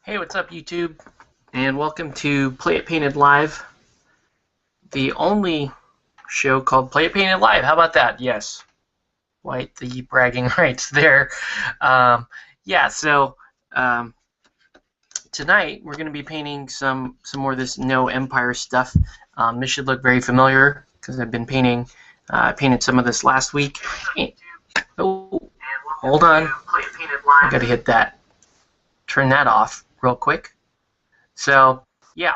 Hey, what's up, YouTube? And welcome to Play It Painted Live, the only show called Play It Painted Live. How about that? Yes, quite the bragging rights there. Yeah, so tonight we're going to be painting some more of this Noh Empire stuff. This should look very familiar because I've been painting. I painted some of this last week. Oh, hold on. I got to hit that. Turn that off real quick. So, yeah.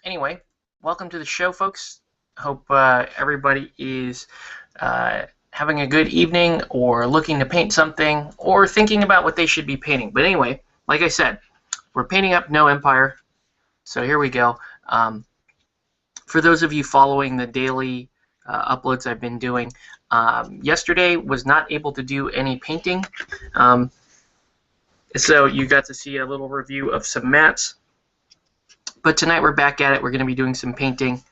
Anyway, welcome to the show, folks. Hope everybody is having a good evening or looking to paint something or thinking about what they should be painting. But anyway, like I said, we're painting up Noh Empire. So here we go. For those of you following the daily uploads I've been doing, yesterday was not able to do any painting. So you got to see a little review of some mats. But tonight we're back at it. We're going to be doing some painting.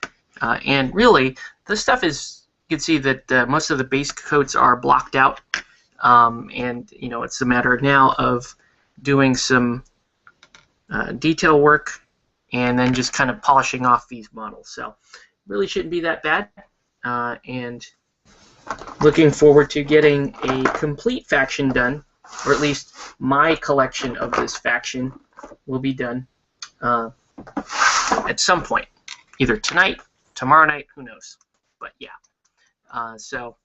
And really, this stuff is, you can see that most of the base coats are blocked out. And, you know, it's a matter now of doing some detail work and then just kind of polishing off these models. So really shouldn't be that bad. And looking forward to getting a complete faction done. Or at least my collection of this faction will be done at some point. Either tonight, tomorrow night, who knows. But yeah. So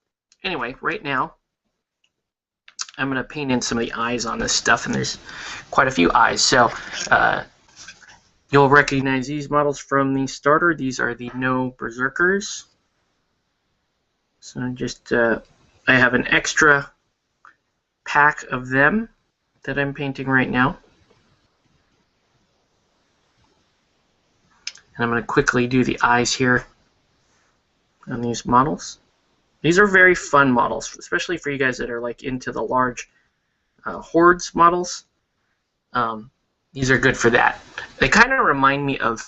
anyway, right now I'm going to paint in some of the eyes on this stuff, and there's quite a few eyes. So you'll recognize these models from the starter. These are the Noh Berserkers. So just I have an extra pack of them that I'm painting right now. And I'm going to quickly do the eyes here on these models. These are very fun models, especially for you guys that are like into the large hordes models. These are good for that. They kind of remind me of,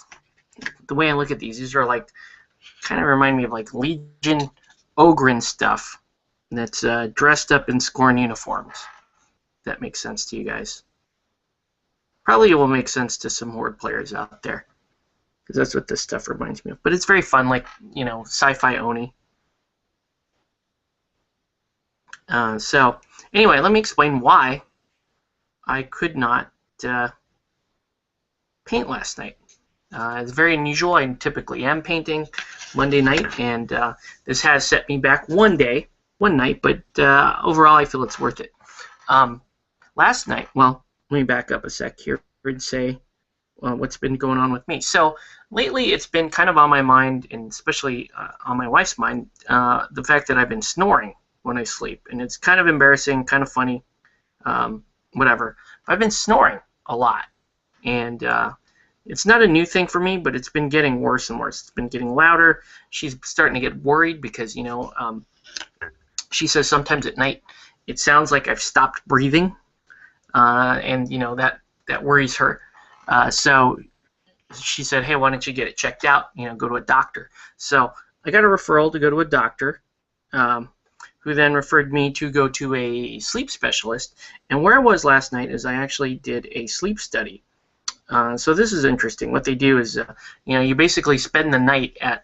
the way I look at these are like, kind of remind me of like Legion Ogren stuff that's dressed up in Scorn uniforms. If that makes sense to you guys. Probably it will make sense to some Horde players out there, because that's what this stuff reminds me of. But it's very fun, like, you know, sci-fi Oni. So anyway, let me explain why I could not paint last night. It's very unusual. I typically am painting Monday night, and this has set me back one night, but overall I feel it's worth it. Last night, well, let me back up a sec here and say what's been going on with me. So lately it's been kind of on my mind, and especially on my wife's mind, the fact that I've been snoring when I sleep. And it's kind of embarrassing, kind of funny, whatever. But I've been snoring a lot. And it's not a new thing for me, but it's been getting worse and worse. It's been getting louder. She's starting to get worried because, you know, she says sometimes at night it sounds like I've stopped breathing, and you know that worries her. So she said, "Hey, why don't you get it checked out? You know, go to a doctor." So I got a referral to go to a doctor, who then referred me to go to a sleep specialist. And where I was last night is I actually did a sleep study. So this is interesting. What they do is, you know, you basically spend the night at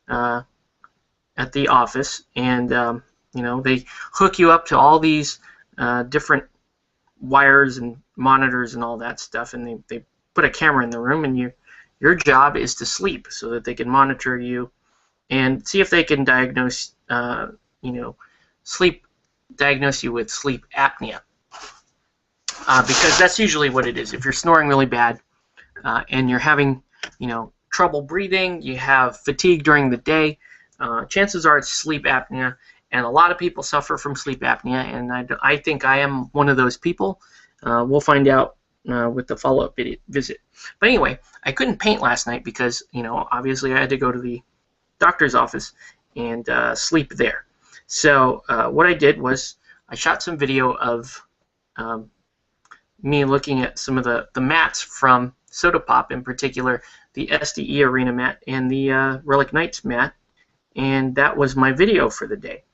the office, and you know, they hook you up to all these different wires and monitors and all that stuff, and they put a camera in the room, and your job is to sleep so that they can monitor you and see if they can diagnose you know, diagnose you with sleep apnea, because that's usually what it is. If you're snoring really bad and you're having, you know, trouble breathing, you have fatigue during the day, chances are it's sleep apnea. And a lot of people suffer from sleep apnea, and I think I am one of those people. We'll find out with the follow-up visit. But anyway, I couldn't paint last night because, you know, obviously I had to go to the doctor's office and sleep there. So what I did was I shot some video of me looking at some of the mats from Soda Pop, in particular the SDE Arena mat and the Relic Knights mat, and that was my video for the day.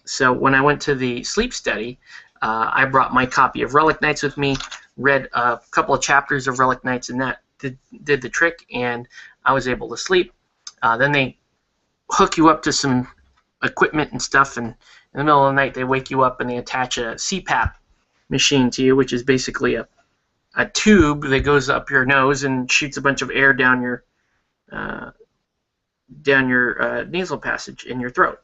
So when I went to the sleep study, I brought my copy of Relic Knights with me, read a couple of chapters of Relic Knights, and that did the trick, and I was able to sleep. Then they hook you up to some equipment and stuff, and in the middle of the night they wake you up and they attach a CPAP machine to you, which is basically a tube that goes up your nose and shoots a bunch of air down your nasal passage in your throat.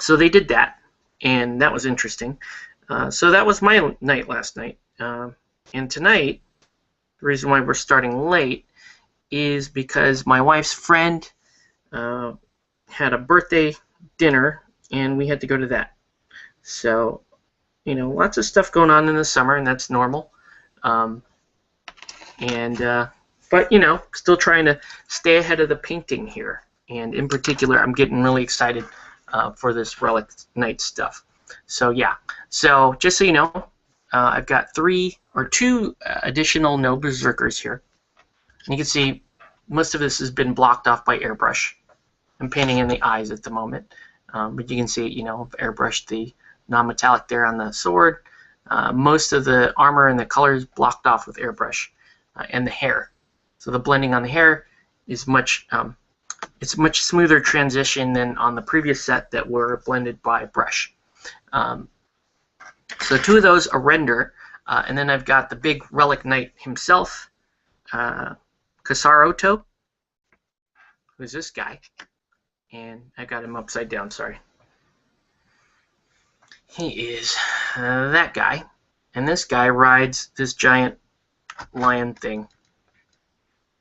So they did that, and that was interesting. So that was my night last night. And tonight, the reason why we're starting late is because my wife's friend had a birthday dinner, and we had to go to that. So, you know, lots of stuff going on in the summer, and that's normal. But, you know, still trying to stay ahead of the painting here. And in particular, I'm getting really excited for this Relic Knights stuff. So, yeah. So, just so you know, I've got two additional No Berserkers here. And you can see most of this has been blocked off by airbrush. I'm painting in the eyes at the moment. But you can see, you know, I've airbrushed the non-metallic there on the sword. Most of the armor and the colors blocked off with airbrush, and the hair. So the blending on the hair is it's a much smoother transition than on the previous set that were blended by brush. So two of those are render, and then I've got the big Relic Knight himself, Kasaroto, who's this guy, and I got him upside down, sorry. He is that guy, and this guy rides this giant lion thing.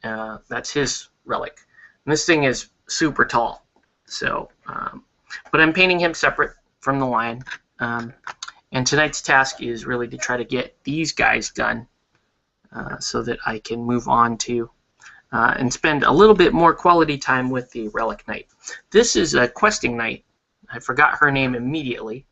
That's his relic. And this thing is super tall, so but I'm painting him separate from the lion. And tonight's task is really to try to get these guys done so that I can move on to and spend a little bit more quality time with the Relic Knight. This is a questing knight. I forgot her name immediately.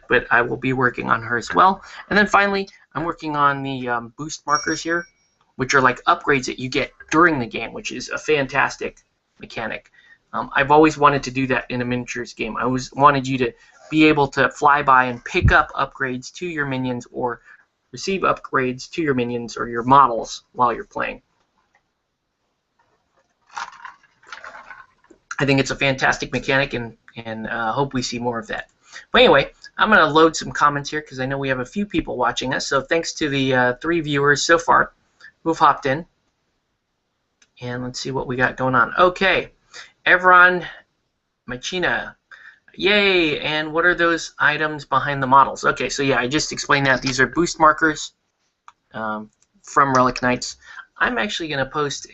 But I will be working on her as well. And then finally, I'm working on the boost markers here, which are like upgrades that you get during the game, which is a fantastic mechanic. I've always wanted to do that in a miniatures game. I always wanted you to be able to fly by and pick up upgrades to your minions or receive upgrades to your minions or your models while you're playing. I think it's a fantastic mechanic, and hope we see more of that. But anyway, I'm going to load some comments here because I know we have a few people watching us. So thanks to the 3 viewers so far who've hopped in. And let's see what we got going on. Okay, Evron Machina. Yay! And what are those items behind the models? Okay, so yeah, I just explained that. These are boost markers from Relic Knights. I'm actually going to post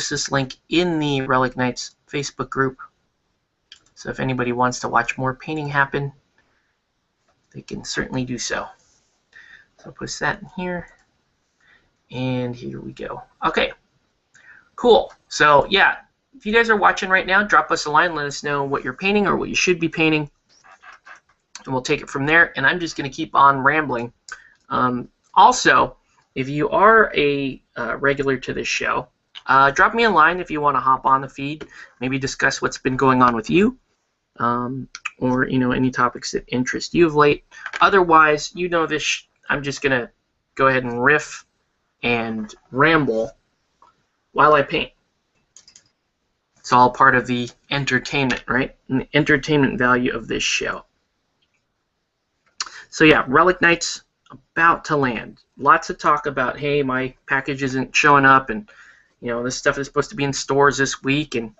this link in the Relic Knights Facebook group. So if anybody wants to watch more painting happen, they can certainly do so. So I'll post that in here. And here we go. Okay, cool. So yeah, if you guys are watching right now, drop us a line. Let us know what you're painting or what you should be painting. And we'll take it from there. And I'm just going to keep on rambling. Also, if you are a regular to this show, drop me a line if you want to hop on the feed, maybe discuss what's been going on with you, or any topics that interest you of late. Otherwise, this. I'm just gonna go ahead and riff and ramble while I paint. It's all part of the entertainment, right? And the entertainment value of this show. So yeah, Relic Knights about to land. Lots of talk about, hey, my package isn't showing up, and this stuff is supposed to be in stores this week, and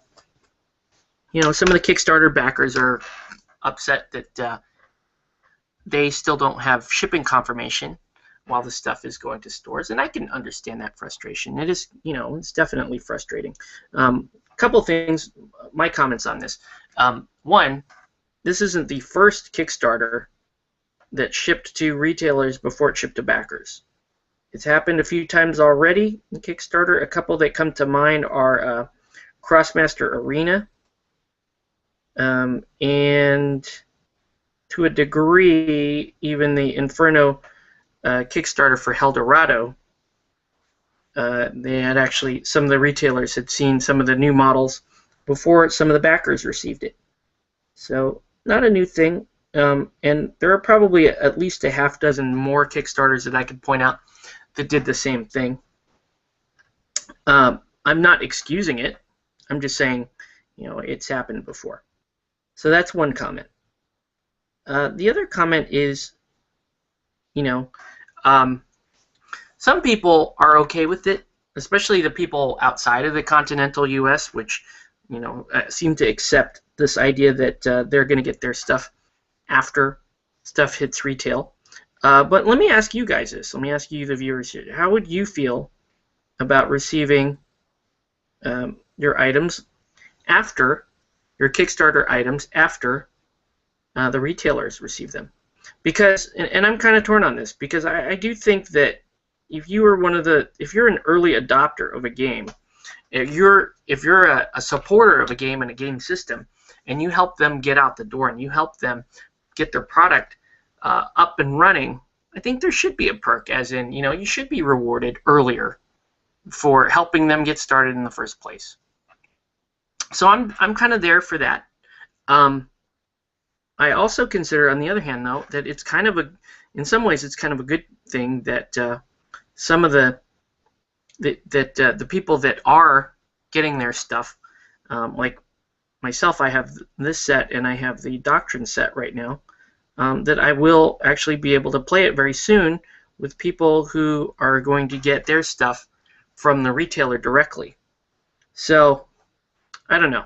some of the Kickstarter backers are upset that they still don't have shipping confirmation while the stuff is going to stores, and I can understand that frustration. It is, it's definitely frustrating. Couple things, my comments on this. One, this isn't the first Kickstarter that shipped to retailers before it shipped to backers. It's happened a few times already in Kickstarter. A couple that come to mind are Crossmaster Arena, and to a degree, even the Inferno Kickstarter for Eldorado. They had actually, some of the retailers had seen some of the new models before some of the backers received it. So, not a new thing. And there are probably at least a half dozen more Kickstarters that I could point out that did the same thing. I'm not excusing it. I'm just saying, it's happened before. So that's one comment. The other comment is, some people are okay with it, especially the people outside of the continental U.S., which, seem to accept this idea that they're going to get their stuff after stuff hits retail. But let me ask you guys this. Let me ask you, the viewers here. How would you feel about receiving your items after, your Kickstarter items after the retailers receive them? Because, and I'm kind of torn on this, because I do think that if you're an early adopter of a game, if you're a supporter of a game and a game system, and you help them get out the door and you help them get their product up and running, I think there should be a perk, as in, you should be rewarded earlier for helping them get started in the first place. So I'm kind of there for that. I also consider, on the other hand, though, that it's kind of in some ways, it's kind of a good thing that some of the people that are getting their stuff, like myself, I have this set and I have the Doctrine set right now, that I will actually be able to play it very soon with people who are going to get their stuff from the retailer directly. So I don't know.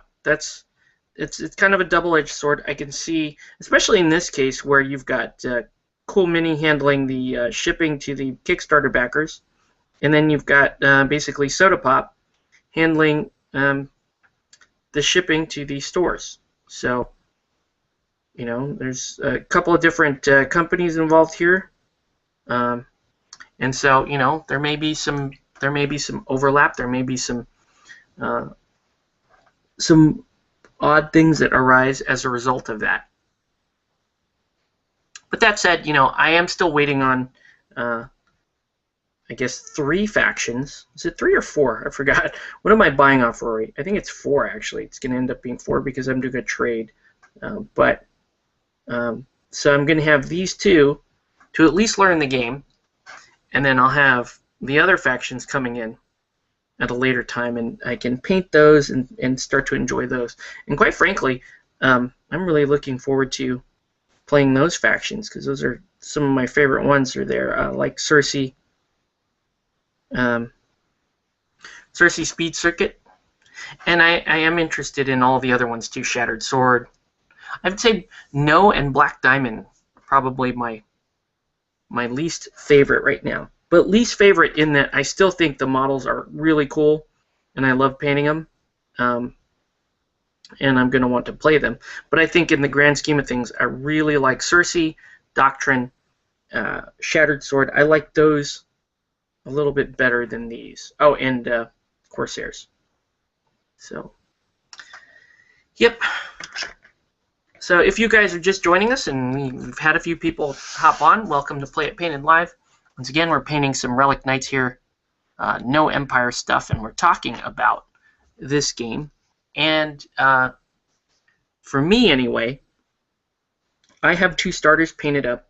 It's kind of a double-edged sword. I can see, especially in this case, where you've got Cool Mini handling the shipping to the Kickstarter backers, and then you've got basically Soda Pop handling the shipping to the stores. So, there's a couple of different companies involved here, and so there may be some overlap. There may be some odd things that arise as a result of that. But that said, I am still waiting on, I guess, 3 factions. Is it 3 or 4? I forgot. What am I buying off Rory? I think it's 4, actually. It's going to end up being 4 because I'm doing a trade. So I'm going to have these 2 to at least learn the game, and then I'll have the other factions coming in at a later time, and I can paint those and start to enjoy those. And quite frankly, I'm really looking forward to playing those factions, because those are some of my favorite ones are there, like Cersei Speed Circuit, and I am interested in all the other ones too. Shattered Sword. I would say Noh and Black Diamond are probably my least favorite right now. But least favorite in that I still think the models are really cool, and I love painting them, and I'm going to want to play them. But I think in the grand scheme of things, I really like Cersei, Doctrine, Shattered Sword. I like those a little bit better than these. Oh, and Corsairs. So, yep. So if you guys are just joining us, and we've had a few people hop on, welcome to Play It Painted Live. Once again, we're painting some Relic Knights here, Noh Empire stuff, and we're talking about this game. And for me, anyway, I have 2 starters painted up,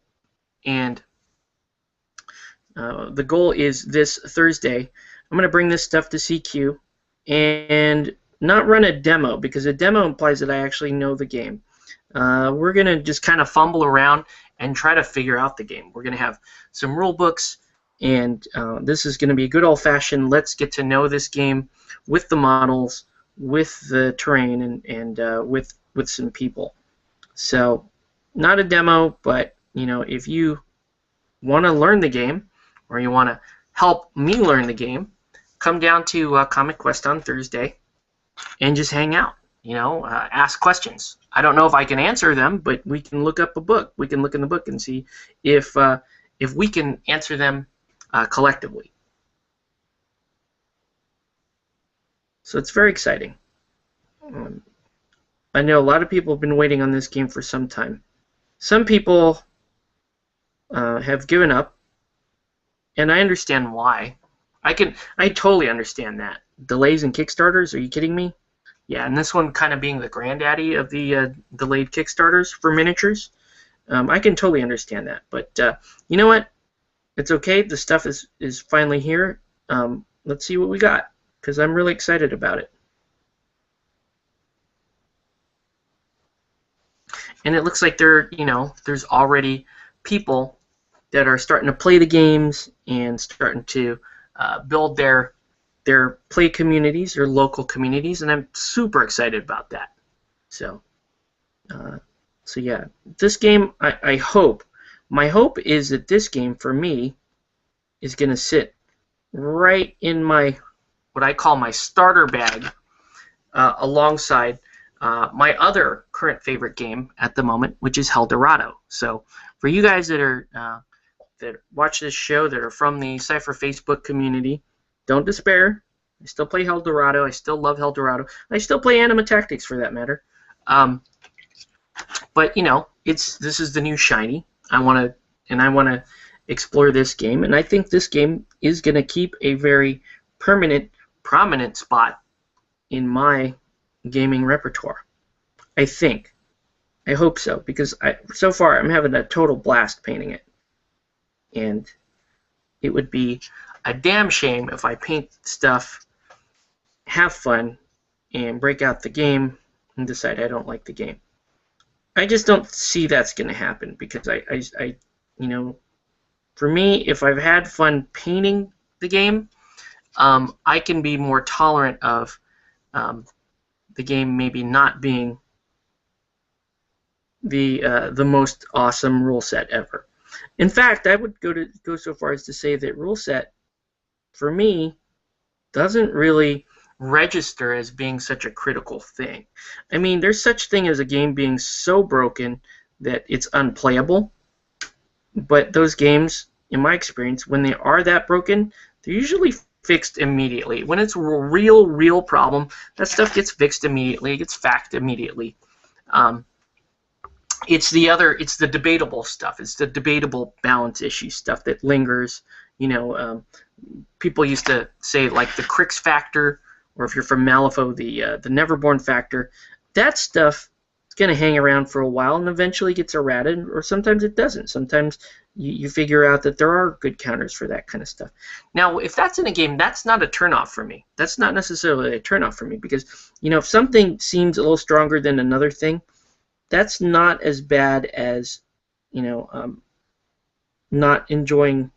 and the goal is this Thursday. I'm going to bring this stuff to CQ and not run a demo, because a demo implies that I actually know the game. We're going to just kind of fumble around and try to figure out the game. We're going to have some rule books, and this is going to be a good old-fashioned let's get to know this game with the models, with the terrain, and with some people. So not a demo, but if you want to learn the game, or you want to help me learn the game, come down to Comic Quest on Thursday and just hang out. Ask questions. I don't know if I can answer them, but we can look up a book. We can look in the book and see if we can answer them collectively. So it's very exciting. I know a lot of people have been waiting on this game for some time. Some people have given up, and I understand why. I totally understand that. Delays in Kickstarters? Are you kidding me? Yeah, and this one kind of being the granddaddy of the delayed Kickstarters for miniatures. I can totally understand that. But you know what? It's okay. The stuff is finally here. Let's see what we got, because I'm really excited about it. And it looks like there's already people that are starting to play the games and starting to build their play communities, their local communities, and I'm super excited about that. So yeah, this game, I hope, my hope is that this game for me is going to sit right in my, what I call my starter bag, alongside my other current favorite game at the moment, which is Eldorado. So for you guys that are that watch this show, that are from the Cypher Facebook community, don't despair. I still play Eldorado. I still love Eldorado. I still play Anima Tactics, for that matter. But this is the new shiny. I want to explore this game, and I think this game is going to keep a very permanent, prominent spot in my gaming repertoire. I think. I hope so, because so far I'm having a total blast painting it. And it would be a damn shame if I paint stuff, have fun, and break out the game and decide I don't like the game. I just don't see that's going to happen, because I for me, if I've had fun painting the game, I can be more tolerant of the game maybe not being the most awesome rule set ever. In fact, I would go so far as to say that rule set, for me, doesn't really register as being such a critical thing. I mean, there's such thing as a game being so broken that it's unplayable, but those games, in my experience, when they are that broken, they're usually fixed immediately. When it's a real problem, that stuff gets fixed immediately, it gets faxed immediately. It's the debatable stuff. It's the debatable balance issue stuff that lingers. People used to say, like, the Crix factor, or if you're from Malifaux, the Neverborn factor. That stuff is going to hang around for a while and eventually gets errated, or sometimes it doesn't. Sometimes you figure out that there are good counters for that kind of stuff. Now, if that's in a game, that's not a turnoff for me. That's not necessarily a turnoff for me, because if something seems a little stronger than another thing, that's not as bad as not enjoying.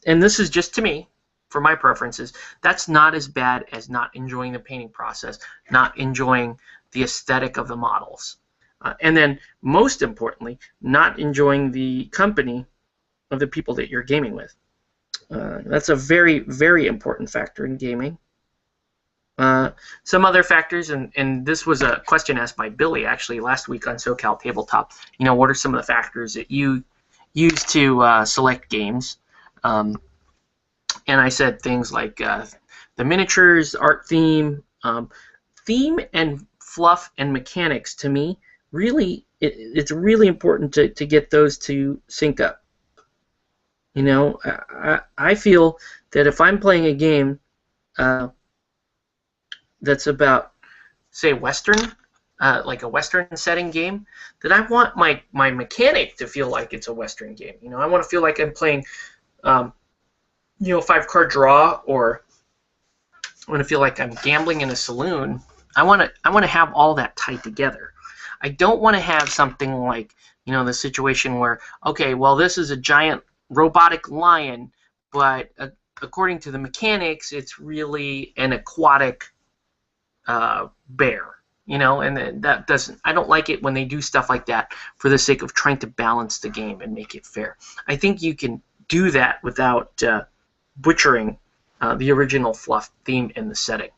And this is just to me, for my preferences. That's not as bad as not enjoying the painting process, not enjoying the aesthetic of the models, and then most importantly, not enjoying the company of the people that you're gaming with. That's a very, very important factor in gaming. Some other factors, and this was a question asked by Billy actually last week on SoCal Tabletop. What are some of the factors that you use to select games? And I said things like the miniatures, art theme, and fluff and mechanics. To me, really, it's really important to get those to sync up. I feel that if I'm playing a game that's about, say, Western, like a Western setting game, that I want my mechanic to feel like it's a Western game. I want to feel like I'm playing 5-card draw, or I want to feel like I'm gambling in a saloon. I want to have all that tied together. I don't want to have something like the situation where, okay, well, this is a giant robotic lion, but according to the mechanics, it's really an aquatic bear. And that doesn't. I don't like it when they do stuff like that for the sake of trying to balance the game and make it fair. I think you can do that without butchering the original fluff theme and the setting.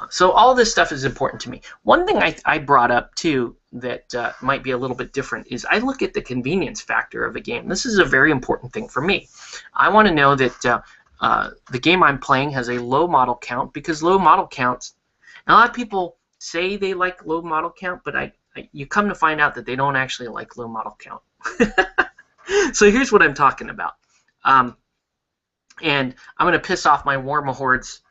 So all this stuff is important to me. One thing I brought up too that might be a little bit different is I look at the convenience factor of a game. This is a very important thing for me. I want to know that the game I'm playing has a low model count, because low model counts, and a lot of people say they like low model count, but you come to find out that they don't actually like low model count. So here's what I'm talking about. And I'm going to piss off my War Mahords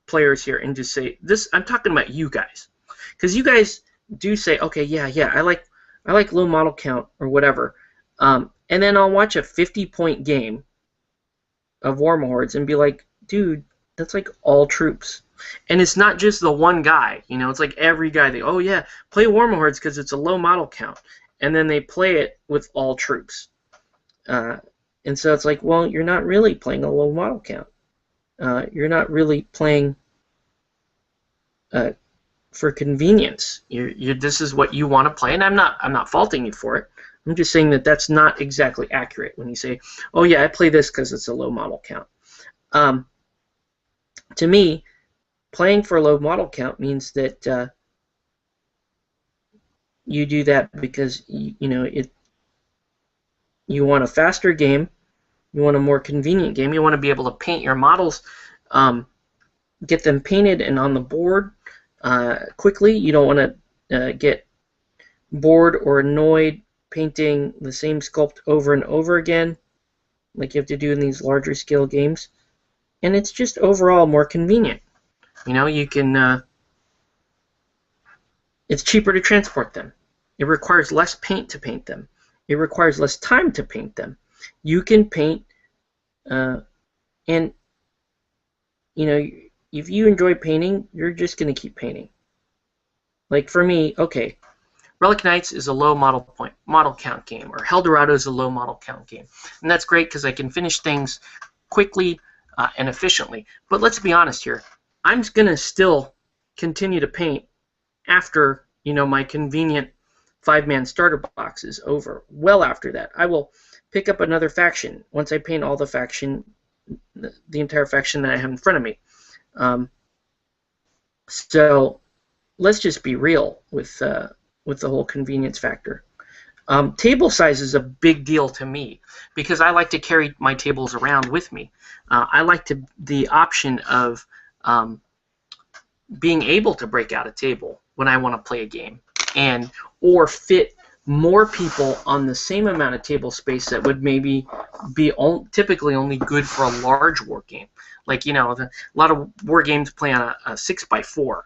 players here and just say this. I'm talking about you guys, because you guys do say, okay, yeah, I I like low model count or whatever. And then I'll watch a 50-point game of Warmahordes and be like, dude, that's like all troops. And it's not just the one guy, it's like every guy. Oh yeah, play Warmahordes because it's a low model count. And then they play it with all troops. And so it's like, well, you're not really playing a low model count. You're not really playing for convenience. This is what you want to play, and I'm not faulting you for it. I'm just saying that that's not exactly accurate when you say, oh yeah, I play this because it's a low model count. To me, playing for a low model count means that you do that because you want a faster game, you want a more convenient game, you want to be able to paint your models, get them painted and on the board quickly. You don't want to get bored or annoyed painting the same sculpt over and over again like you have to do in these larger scale games. And it's just overall more convenient. You can it's cheaper to transport them. It requires less paint to paint them. It requires less time to paint them. You can paint and if you enjoy painting, you're just going to keep painting. Like for me, okay, Relic Knights is a low model count game, or Eldorado is a low model count game. And that's great because I can finish things quickly and efficiently. But let's be honest here. I'm going to still continue to paint after, my convenient 5-man starter box is over. Well after that. I will pick up another faction once I paint all the entire faction that I have in front of me. So let's just be real with the whole convenience factor. Table size is a big deal to me because I like to carry my tables around with me. I like the option of being able to break out a table when I want to play a game, or fit more people on the same amount of table space that would maybe be typically only good for a large war game. Like, a lot of war games play on a 6x4.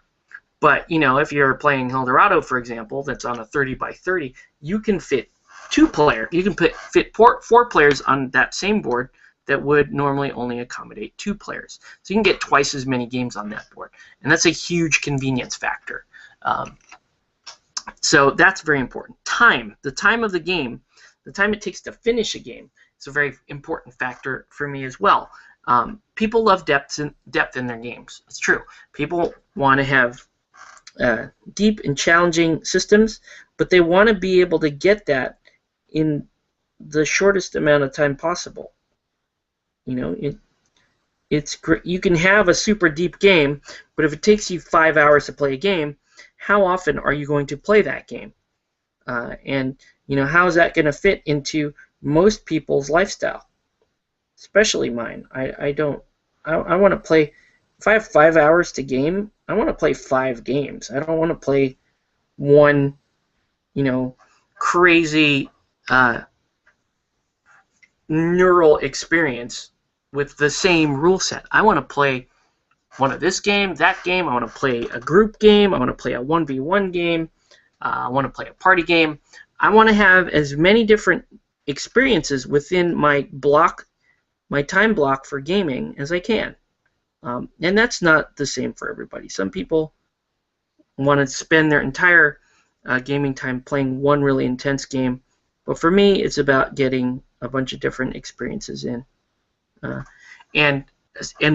But, if you're playing Eldorado, for example, that's on a 30x30, you can fit 2 players. You can fit 4 players on that same board that would normally only accommodate 2 players. So you can get twice as many games on that board. And that's a huge convenience factor. So that's very important. The time of the game, the time it takes to finish a game, is a very important factor for me as well. People love depth in their games. It's true. People want to have deep and challenging systems, but they want to be able to get that in the shortest amount of time possible. It's great. You can have a super deep game, but if it takes you 5 hours to play a game, how often are you going to play that game? And how is that going to fit into most people's lifestyle, especially mine? I want to play. If I have 5 hours to game, I want to play 5 games. I don't want to play one, crazy neural experience with the same rule set. I want to play one of this game, that game. I want to play a group game. I want to play a 1v1 game. I want to play a party game. I want to have as many different experiences within my time block for gaming as I can. And that's not the same for everybody. Some people want to spend their entire gaming time playing one really intense game. But for me, it's about getting a bunch of different experiences in. And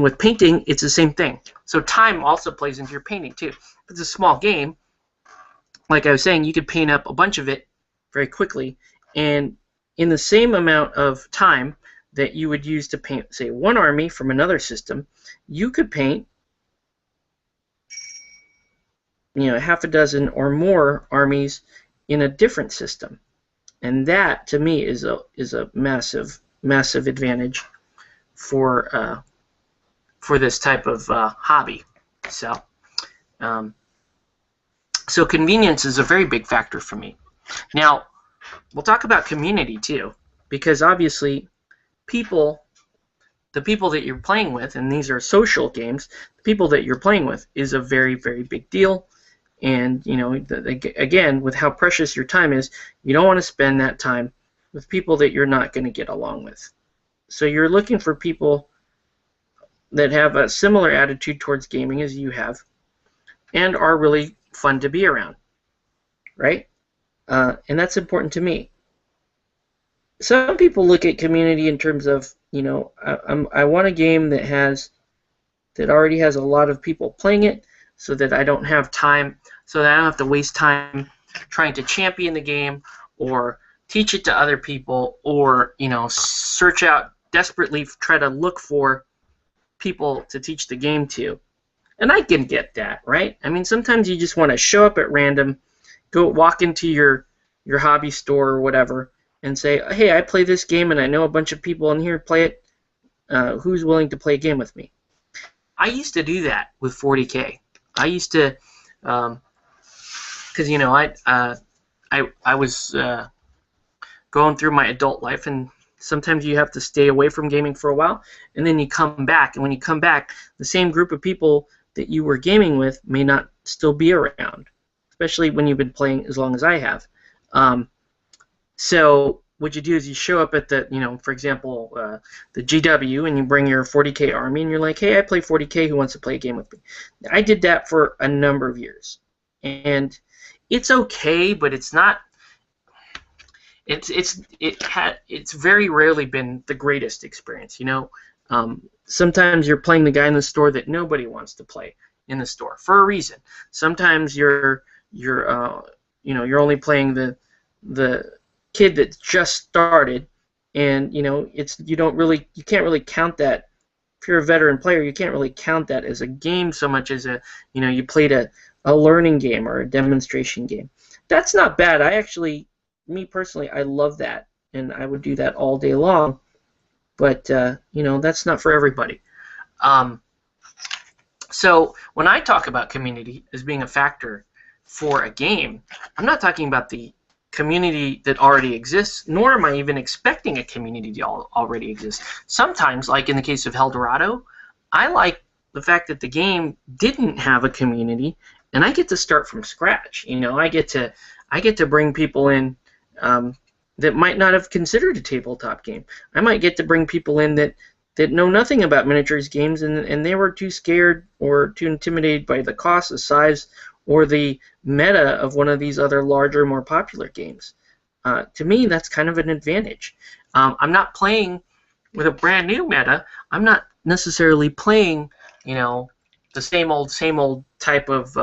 with painting, it's the same thing. So time also plays into your painting too. If it's a small game, like I was saying, you could paint up a bunch of it very quickly, and in the same amount of time that you would use to paint, say, one army from another system, you could paint, half a dozen or more armies in a different system, and that to me is a massive advantage for this type of hobby. So convenience is a very big factor for me. Now, we'll talk about community too, because obviously the people that you're playing with, and these are social games, the people that you're playing with is a very, very big deal. And again, with how precious your time is, you don't want to spend that time with people that you're not going to get along with. So you're looking for people that have a similar attitude towards gaming as you have and are really fun to be around, right? And that's important to me. Some people look at community in terms of, I want a game that already has a lot of people playing it, so that I don't have time, so that I don't have to waste time trying to champion the game or teach it to other people, or search out desperately, try to look for people to teach the game to. And I can get that, right? I mean, sometimes you just want to show up at random, go walk into your hobby store or whatever, and say, hey, I play this game and I know a bunch of people in here play it. Who's willing to play a game with me? I used to do that with 40K. I used to, because I was going through my adult life, and sometimes you have to stay away from gaming for a while, and then you come back. And when you come back, the same group of people that you were gaming with may not still be around, especially when you've been playing as long as I have. So what you do is you show up at the, for example, the GW, and you bring your 40K army, and you're like, hey, I play 40K, who wants to play a game with me? I did that for a number of years, and it's okay, but it's not. It's very rarely been the greatest experience, Sometimes you're playing the guy in the store that nobody wants to play in the store for a reason. Sometimes you're only playing the kid that just started, and you can't really count that. If you're a veteran player, you can't really count that as a game so much as you played a learning game or a demonstration game. That's not bad. Me personally, I love that, and I would do that all day long. But that's not for everybody. So when I talk about community as being a factor for a game, I'm not talking about the community that already exists, nor am I even expecting a community to already exist. Sometimes, like in the case of Eldorado, I like the fact that the game didn't have a community, and I get to start from scratch. I get to bring people in that might not have considered a tabletop game. I might get to bring people in that know nothing about miniatures games, and they were too scared or too intimidated by the cost, the size, or the meta of one of these other larger, more popular games. To me, that's kind of an advantage. I'm not playing with a brand new meta. I'm not necessarily playing, the same old type of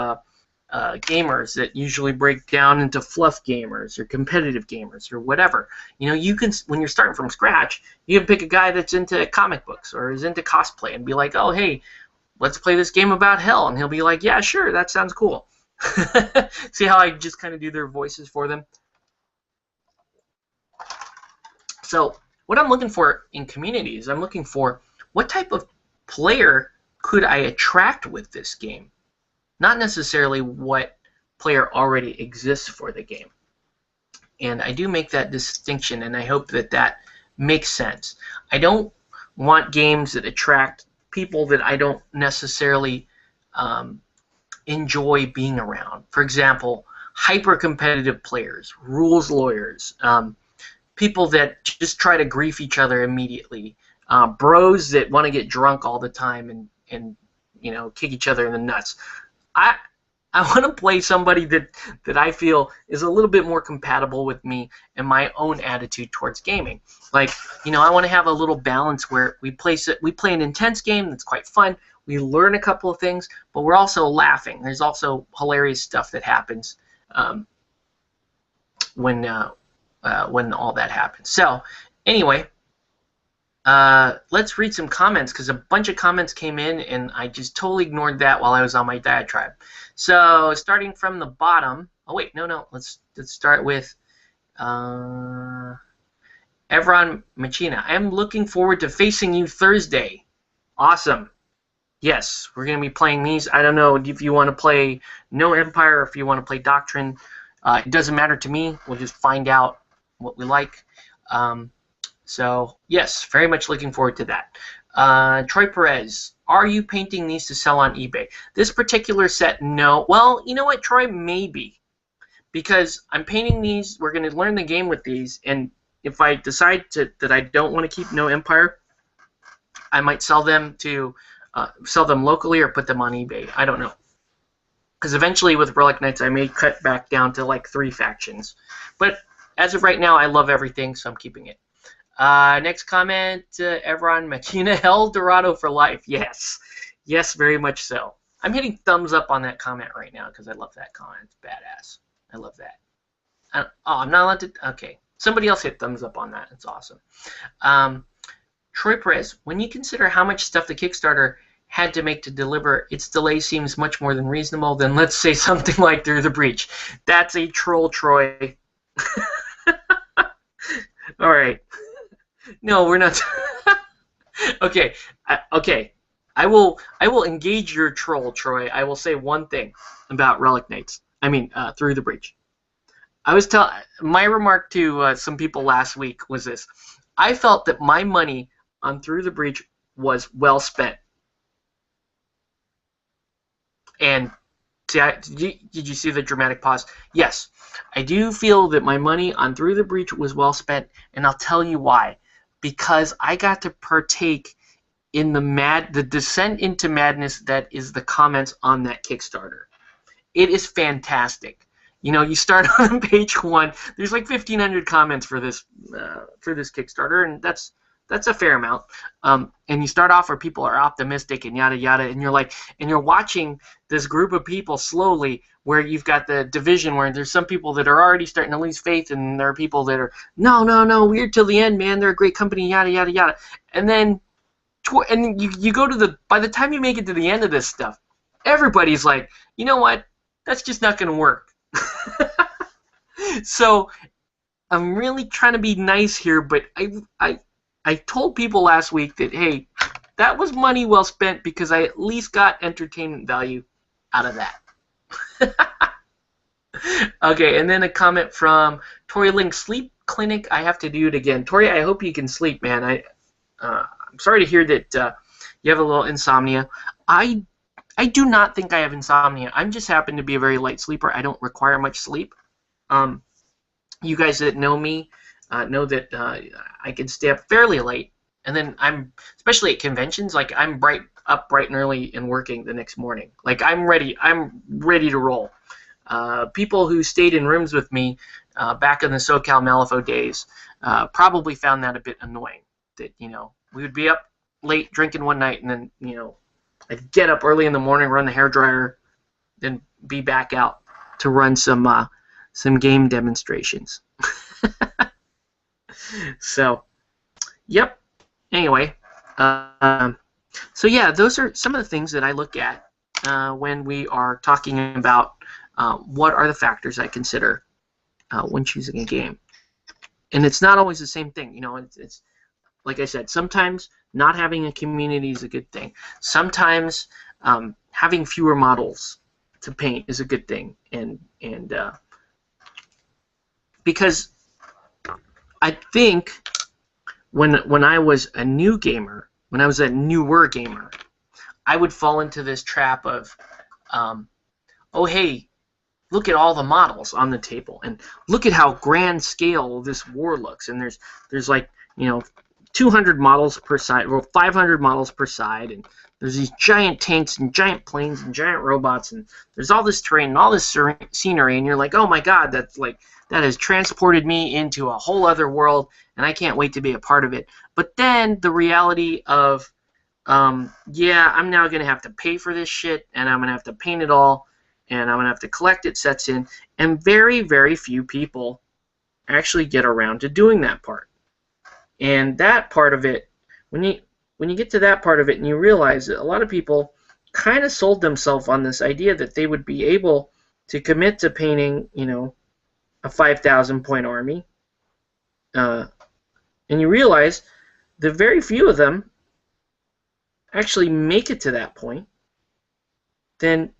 gamers that usually break down into fluff gamers or competitive gamers or whatever. You can, when you're starting from scratch, you can pick a guy that's into comic books or is into cosplay and be like, oh, hey, let's play this game about hell, and he'll be like, yeah, sure, that sounds cool. See how I just kind of do their voices for them? So what I'm looking for in communities, I'm looking for what type of player could I attract with this game, not necessarily what player already exists for the game. And I do make that distinction, and I hope that makes sense. I don't want games that attract people that I don't necessarily enjoy being around. For example, hyper-competitive players, rules lawyers, people that just try to grief each other immediately, bros that want to get drunk all the time and kick each other in the nuts. I want to play somebody that I feel is a little bit more compatible with me and my own attitude towards gaming. Like, I want to have a little balance where we play an intense game that's quite fun. We learn a couple of things, but we're also laughing. There's also hilarious stuff that happens when all that happens. So, anyway, let's read some comments, because a bunch of comments came in, and I just totally ignored that while I was on my diatribe. So, starting from the bottom. Oh wait, no. Let's start with Evron Machina. I'm looking forward to facing you Thursday. Awesome. Yes, we're going to be playing these. I don't know if you want to play Noh Empire or if you want to play Doctrine. It doesn't matter to me. We'll just find out what we like. So, yes, very much looking forward to that. Troy Perez, Are you painting these to sell on eBay? This particular set, no. Well, you know what, Troy? Maybe. Because I'm painting these, we're going to learn the game with these, and if I decide that I don't want to keep Noh Empire, I might sell them locally or put them on eBay. I don't know. Because eventually with Relic Knights, I may cut back down to like 3 factions. But as of right now, I love everything, so I'm keeping it. Next comment, Evron Machina El Dorado for life. Yes. Yes, very much so. I'm hitting thumbs up on that comment right now because I love that comment. It's badass. I love that. I'm not allowed to... Okay. Somebody else hit thumbs up on that. It's awesome. Troy Perez, when you consider how much stuff the Kickstarter had to make to deliver, its delay seems much more than reasonable than, let's say, something like Through the Breach. That's a troll, Troy. All right. No, we're not. Okay. Okay. I will engage your troll, Troy. I will say one thing about Relic Knights. I mean, Through the Breach. My remark to some people last week was this. I felt that my money on Through the Breach was well spent. And did you see the dramatic pause? Yes, I do feel that my money on Through the Breach was well spent, and I'll tell you why. Because I got to partake in the descent into madness that is the comments on that Kickstarter. It is fantastic. You know, you start on page 1. There's like 1,500 comments for this Kickstarter, and that's a fair amount. And you start off where people are optimistic and yada yada, and you're watching this group of people slowly, where you've got the division where there's some people that are already starting to lose faith, and there are people that are no, we're till the end, man. They're a great company, yada yada yada. And then you go to by the time you make it to the end of this stuff, everybody's like, you know what? That's just not going to work. So I'm really trying to be nice here, but I told people last week that, hey, that was money well spent because I at least got entertainment value out of that. Okay, and then a comment from Tori Link, sleep clinic. I have to do it again. Tori, I hope you can sleep, man. I'm sorry to hear that you have a little insomnia. I do not think I have insomnia. I just happen to be a very light sleeper. I don't require much sleep. You guys that know me know that I can stay up fairly late, and then especially at conventions, like I'm up bright and early and working the next morning. Like I'm ready to roll. People who stayed in rooms with me back in the SoCal Malifaux days probably found that a bit annoying. That we would be up late drinking one night, and then I'd get up early in the morning, run the hairdryer, then be back out to run some game demonstrations. So, yep. Anyway, so yeah, those are some of the things that I look at when we are talking about what are the factors I consider when choosing a game. And it's not always the same thing. It's like I said, sometimes not having a community is a good thing. Sometimes having fewer models to paint is a good thing, and because I think when I was a new gamer, when I was a newer gamer, I would fall into this trap of, oh hey, look at all the models on the table, and look at how grand scale this war looks, and there's like 200 models per side, or 500 models per side, and there's these giant tanks and giant planes and giant robots, and there's all this terrain and all this scenery, and you're like, oh my god, that has transported me into a whole other world, and I can't wait to be a part of it. But then the reality of, yeah, I'm now going to have to pay for this shit, and I'm going to have to paint it all, and I'm going to have to collect it, sets in, and very, very few people actually get around to doing that part. And that part of it, when you get to that part of it and you realize that a lot of people kind of sold themselves on this idea that they would be able to commit to painting, a 5,000 point army, and you realize that very few of them actually make it to that point, then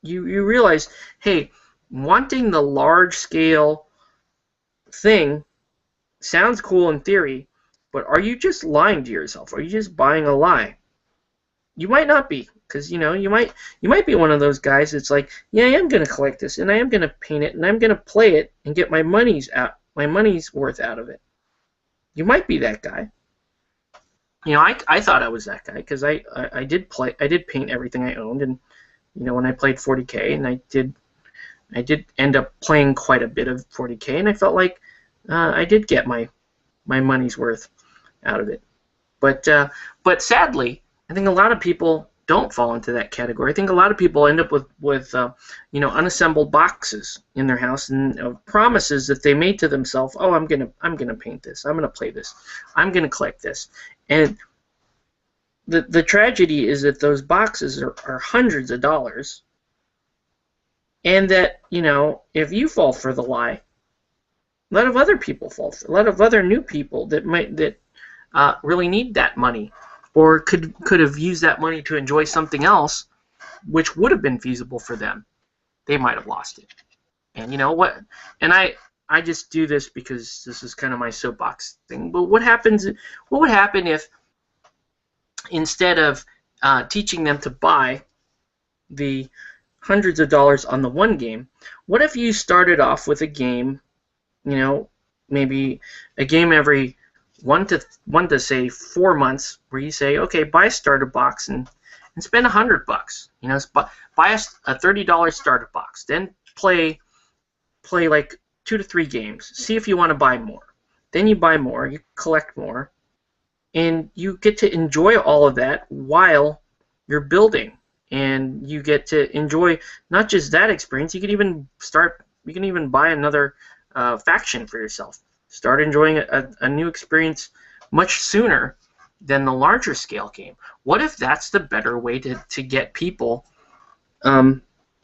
you realize, hey, wanting the large scale thing sounds cool in theory, but are you just lying to yourself? Are you just buying a lie? You might not be, because you might be one of those guys that's like, yeah, I am gonna collect this, and I am gonna paint it, and I'm gonna play it, and get my money's worth out of it. You might be that guy. I thought I was that guy because I did paint everything I owned, and when I played 40K, and I did end up playing quite a bit of 40K, and I felt like I did get my money's worth out of it. But sadly, I think a lot of people don't fall into that category. I think a lot of people end up with unassembled boxes in their house and promises that they made to themselves. Oh, I'm gonna paint this. I'm gonna play this. I'm gonna collect this. And the tragedy is that those boxes are hundreds of dollars, and that if you fall for the lie, a lot of other people fall for. A lot of other new people that really need that money, or could have used that money to enjoy something else, which would have been feasible for them. They might have lost it. And you know what? And I just do this because this is kind of my soapbox thing. But what would happen if instead of teaching them to buy the hundreds of dollars on the one game, what if you started off with a game, maybe a game every 1 to say 4 months, where you say, okay, buy a starter box and spend $100. Buy a $30 starter box, then play like 2 to 3 games. See if you want to buy more. Then you buy more, you collect more, and you get to enjoy all of that while you're building. And you get to enjoy not just that experience. You can even buy another faction for yourself. Start enjoying a new experience much sooner than the larger scale game. What if that's the better way to get people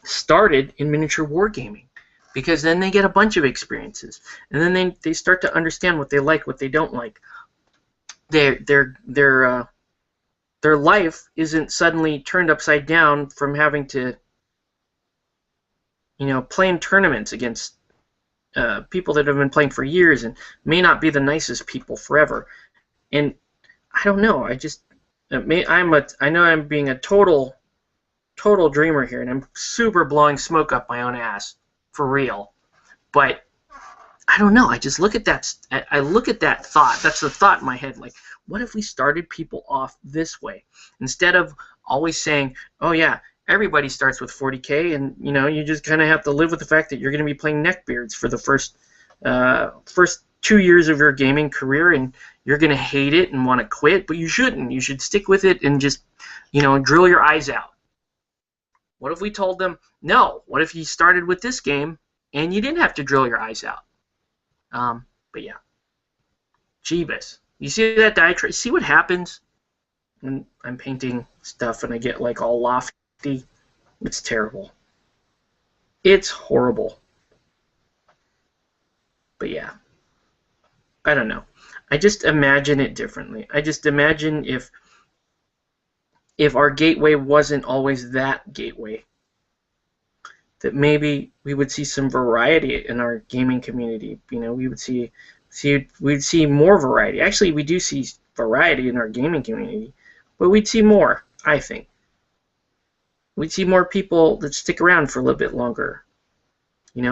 started in miniature wargaming? Because then they get a bunch of experiences, and then they start to understand what they like, what they don't like. Their life isn't suddenly turned upside down from having to play in tournaments against people that have been playing for years and may not be the nicest people forever. And I don't know. I know I'm being a total dreamer here, and I'm super blowing smoke up my own ass for real. But I don't know. I just look at that. I look at that thought. That's the thought in my head. Like, what if we started people off this way instead of always saying, "Oh yeah, everybody starts with 40K, and you just kind of have to live with the fact that you're going to be playing neckbeards for the first 2 years of your gaming career, and you're going to hate it and want to quit, but you shouldn't. You should stick with it and just drill your eyes out." What if we told them, no? What if you started with this game and you didn't have to drill your eyes out? But yeah, Jeebus. You see that diatribe? See what happens when I'm painting stuff and I get like all lofty? It's terrible. It's horrible. But yeah, I don't know. I just imagine it differently. I just imagine if our gateway wasn't always that gateway, that maybe we would see some variety in our gaming community. We would we'd see more variety. Actually, we do see variety in our gaming community, but we'd see more, I think. We'd see more people that stick around for a little bit longer. If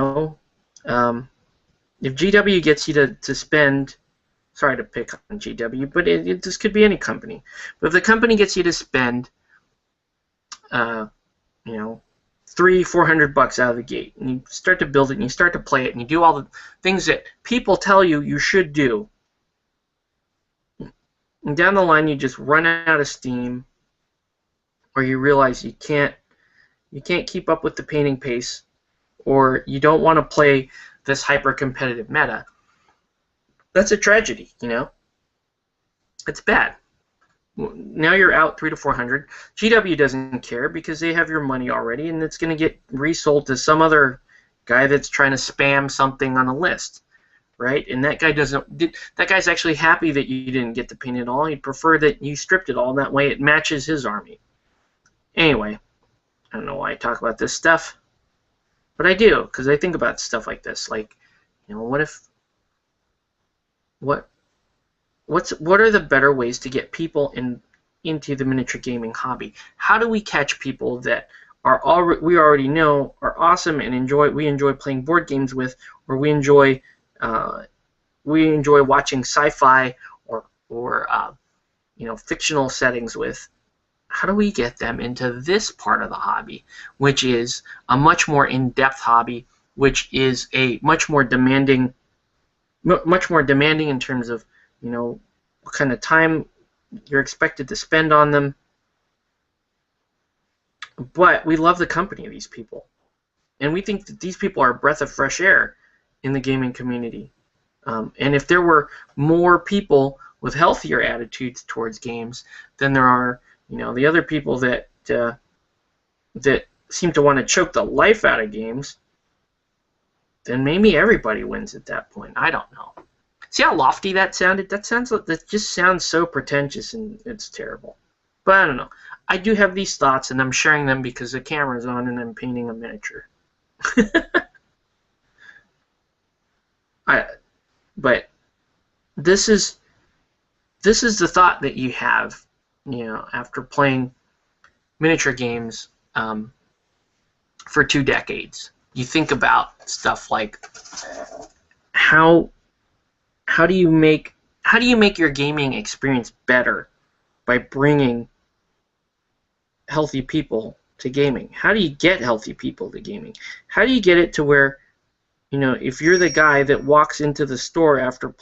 GW gets you to spend, sorry to pick on GW, but this could be any company. But if the company gets you to spend, $300-400 out of the gate, and you start to build it, and you start to play it, and you do all the things that people tell you should do, and down the line you just run out of steam, or you realize you can't keep up with the painting pace, or you don't want to play this hyper-competitive meta, that's a tragedy, It's bad. Now you're out 300 to 400. GW doesn't care because they have your money already, and it's going to get resold to some other guy that's trying to spam something on a list, right? And that guy that guy's actually happy that you didn't get to paint it all. He'd prefer that you stripped it all. That way it matches his army. Anyway, I don't know why I talk about this stuff, but I do, because I think about stuff like this. Like, what are the better ways to get people into the miniature gaming hobby? How do we catch people that are we already know are awesome and we enjoy playing board games with, or we enjoy watching sci-fi or fictional settings with? How do we get them into this part of the hobby, which is a much more in-depth hobby, which is a much more demanding in terms of what kind of time you're expected to spend on them. But we love the company of these people, and we think that these people are a breath of fresh air in the gaming community. And if there were more people with healthier attitudes towards games than there are, the other people that seem to want to choke the life out of games, then maybe everybody wins at that point. I don't know. See how lofty that sounded? That just sounds so pretentious, and it's terrible. But I don't know. I do have these thoughts, and I'm sharing them because the camera's on and I'm painting a miniature. But this is the thought that you have, after playing miniature games for 2 decades. You think about stuff like how do you make your gaming experience better by bringing healthy people to gaming? How do you get healthy people to gaming? How do you get it to where, if you're the guy that walks into the store after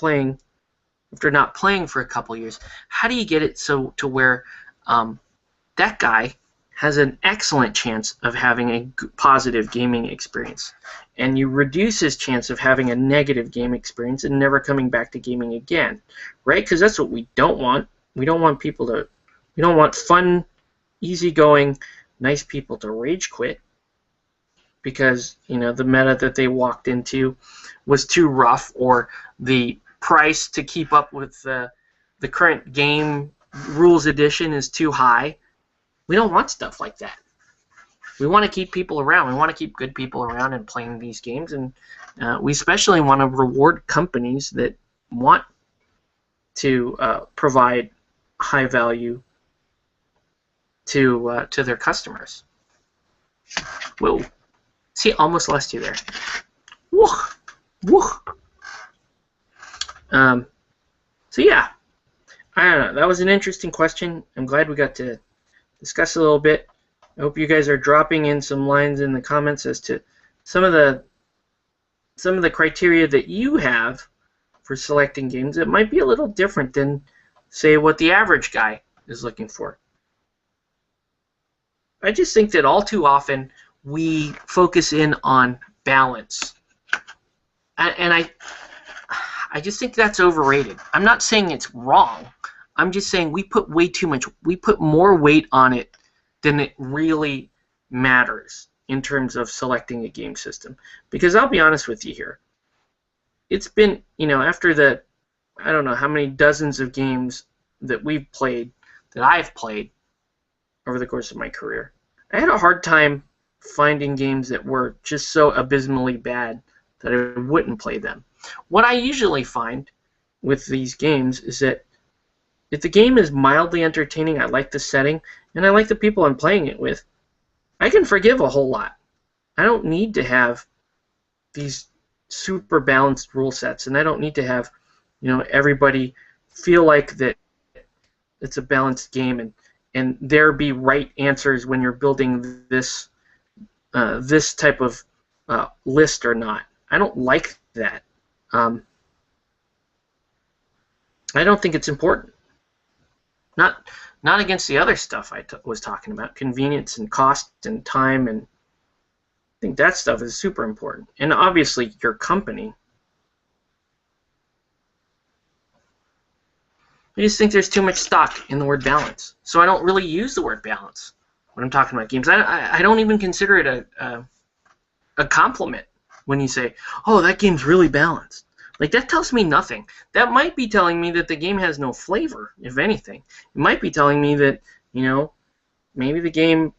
not playing for a couple years, how do you get it to where that guy has an excellent chance of having a positive gaming experience, and you reduce his chance of having a negative game experience and never coming back to gaming again, right? Because that's what we don't want. We don't want fun, easygoing, nice people to rage quit because the meta that they walked into was too rough, or the price to keep up with the current game rules edition is too high. We don't want stuff like that. We want to keep people around. We want to keep good people around and playing these games, and we especially want to reward companies that want to provide high value to their customers. Whoa. See, almost lost you there. Woo. Woo. So yeah, I don't know. That was an interesting question. I'm glad we got to discuss a little bit. I hope you guys are dropping in some lines in the comments as to some of the criteria that you have for selecting games that might be a little different than, say, what the average guy is looking for. I just think that all too often we focus in on balance, and I just think that's overrated. I'm not saying it's wrong. I'm just saying we put more weight on it than it really matters in terms of selecting a game system. Because I'll be honest with you here. It's been, after I don't know how many dozens of games that I've played over the course of my career, I had a hard time finding games that were just so abysmally bad that I wouldn't play them. What I usually find with these games is that if the game is mildly entertaining, I like the setting, and I like the people I'm playing it with, I can forgive a whole lot. I don't need to have these super balanced rule sets, and I don't need to have everybody feel like that it's a balanced game and there be right answers when you're building this type of list or not. I don't like that. I don't think it's important. Not against the other stuff I was talking about, convenience and cost and time, and I think that stuff is super important. And obviously your company. I just think there's too much stock in the word balance. So I don't really use the word balance when I'm talking about games. I don't even consider it a compliment when you say, oh, that game's really balanced. Like, that tells me nothing. That might be telling me that the game has no flavor, if anything. It might be telling me that, maybe the game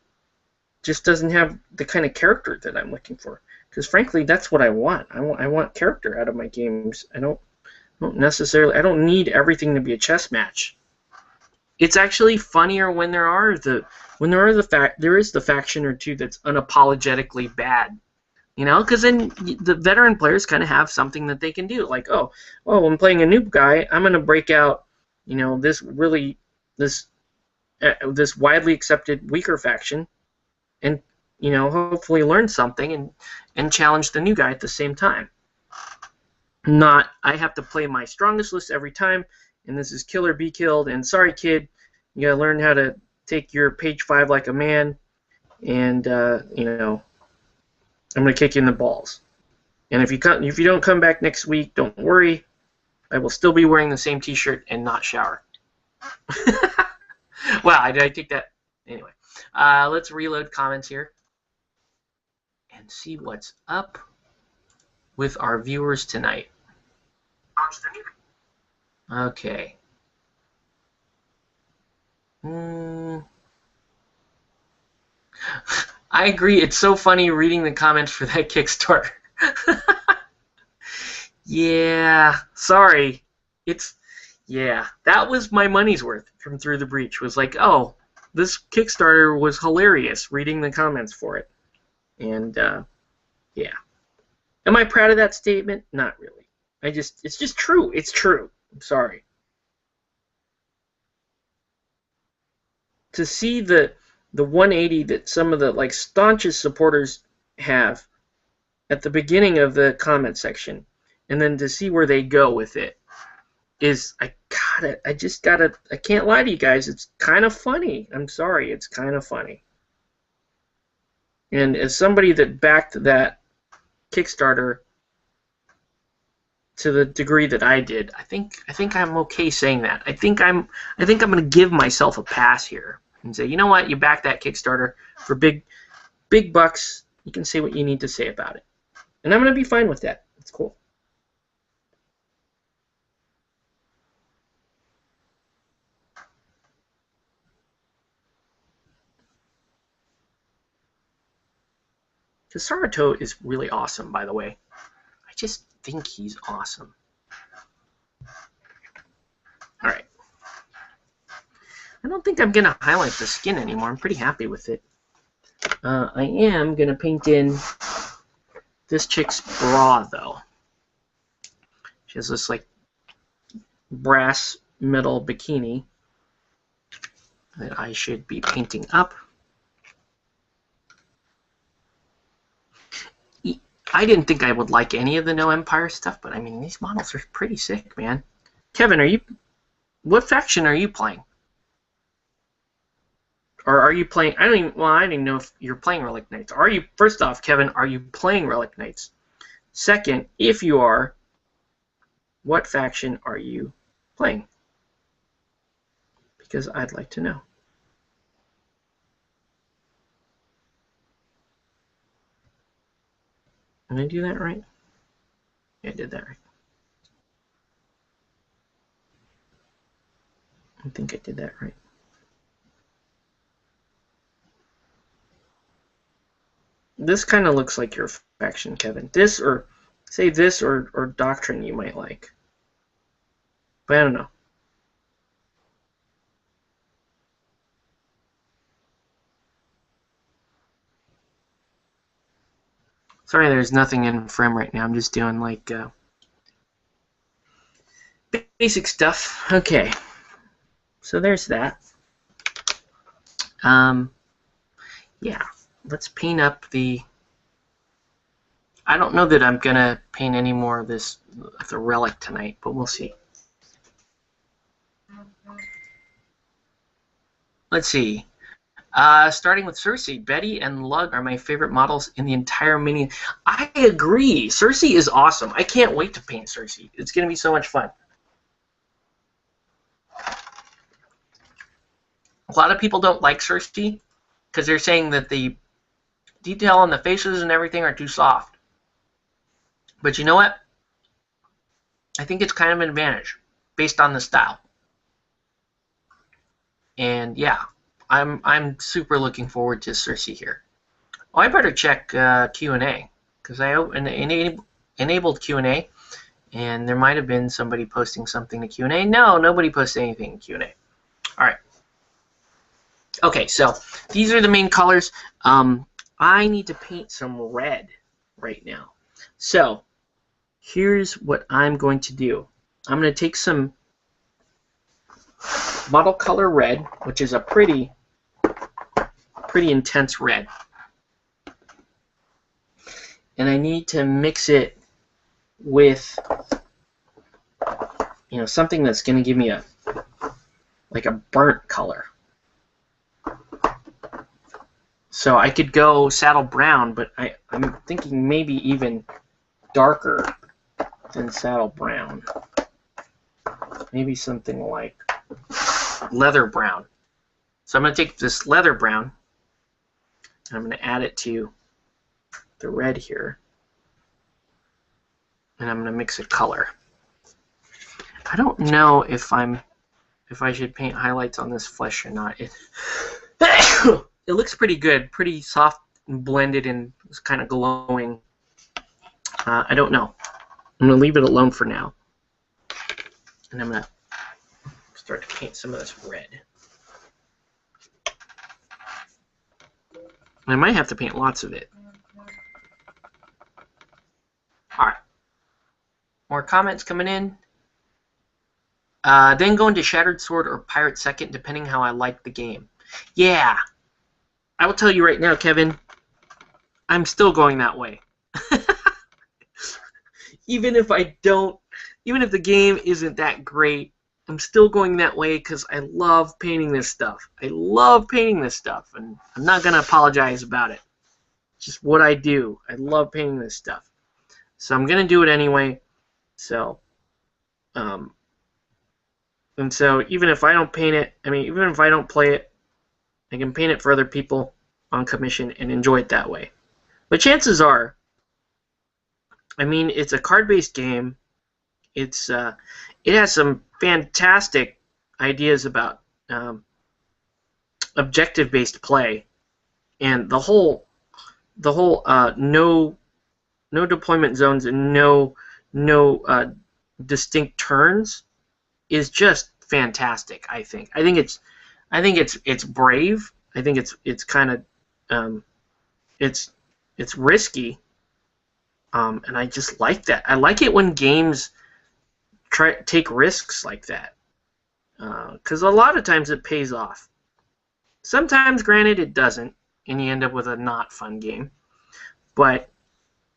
just doesn't have the kind of character that I'm looking for. Because, frankly, that's what I want. I want character out of my games. I don't need everything to be a chess match. it's actually funnier when there is the faction or two that's unapologetically bad. You know, because then the veteran players kind of have something that they can do. Like, oh, I'm playing a noob guy. I'm going to break out, you know, this widely accepted weaker faction, and you know, hopefully learn something and challenge the new guy at the same time. Not, I have to play my strongest list every time, and this is kill or be killed. And sorry, kid, you got to learn how to take your page 5 like a man, and you know, I'm going to kick you in the balls. And if you don't come back next week, don't worry. I will still be wearing the same T-shirt and not shower. Wow, did I take that? Anyway, let's reload comments here and see what's up with our viewers tonight. Okay. I agree. It's so funny reading the comments for that Kickstarter. Yeah, sorry. Yeah, that was my money's worth from Through the Breach. Was like, oh, this Kickstarter was hilarious reading the comments for it. And, yeah. Am I proud of that statement? Not really. It's just true. It's true. I'm sorry. To see the 180 that some of the like staunchest supporters have at the beginning of the comment section, and then to see where they go with it is, I can't lie to you guys, it's kind of funny. I'm sorry, it's kind of funny. And as somebody that backed that Kickstarter to the degree that I did, I think I'm okay saying that. I think I'm going to give myself a pass here and say, you know what, you backed that Kickstarter for big bucks. You can say what you need to say about it, and I'm going to be fine with that. It's cool. Because Saruto is really awesome, by the way. I just think he's awesome. Alright. I don't think I'm going to highlight the skin anymore. I'm pretty happy with it. I am going to paint in this chick's bra, though. She has this, like, brass metal bikini that I should be painting up. I didn't think I would like any of the Noh Empire stuff, but I mean, these models are pretty sick, man. Kevin, what faction are you playing? Or are you playing, I don't even know if you're playing Relic Knights. First off, Kevin, are you playing Relic Knights? Second, if you are, what faction are you playing? Because I'd like to know. Did I do that right? Yeah, I did that right. I think I did that right. This kind of looks like your faction, Kevin. This or Doctrine you might like. But I don't know. Sorry, there's nothing in frame right now. I'm just doing like basic stuff. Okay, so there's that. Yeah, let's paint up the. I don't know that I'm gonna paint any more of this the relic tonight, but we'll see. Let's see. Starting with Cersei, Betty and Lug are my favorite models in the entire mini. I agree. Cersei is awesome. I can't wait to paint Cersei. It's going to be so much fun. A lot of people don't like Cersei because they're saying that the detail on the faces and everything are too soft. But you know what? I think it's kind of an advantage based on the style. And yeah. I'm super looking forward to Cersei here. Oh, I better check Q&A because I enabled Q&A, and there might have been somebody posting something to Q&A. No, nobody posted anything in Q&A. All right, Okay, so these are the main colors. I need to paint some red right now. So here's what I'm going to do. I'm going to take some bottle color red, which is a pretty intense red. And I need to mix it with, you know, something that's going to give me like a burnt color. So I could go saddle brown, but I'm thinking maybe even darker than saddle brown. Maybe something like leather brown. So I'm going to take this leather brown and I'm going to add it to the red here. And I'm going to mix a color. I don't know if I should paint highlights on this flesh or not. It looks pretty good, pretty soft and blended and it's kind of glowing. I don't know. I'm going to leave it alone for now. And I'm going to start to paint some of this red. I might have to paint lots of it. Alright. More comments coming in. Then go into Shattered Sword or Pirate second, depending how I like the game. Yeah. I will tell you right now, Kevin, I'm still going that way. Even if the game isn't that great, I'm still going that way because I love painting this stuff. I love painting this stuff, and I'm not going to apologize about it. It's just what I do. I love painting this stuff. So I'm going to do it anyway. So, and so even if I don't paint it, I mean, even if I don't play it, I can paint it for other people on commission and enjoy it that way. But chances are, I mean, it's a card-based game. It has some fantastic ideas about objective-based play, and the whole no deployment zones and no distinct turns is just fantastic. I think it's brave. I think it's kind of it's risky, and I just like that. I like it when games take risks like that, because a lot of times it pays off. Sometimes, granted, it doesn't, and you end up with a not fun game. But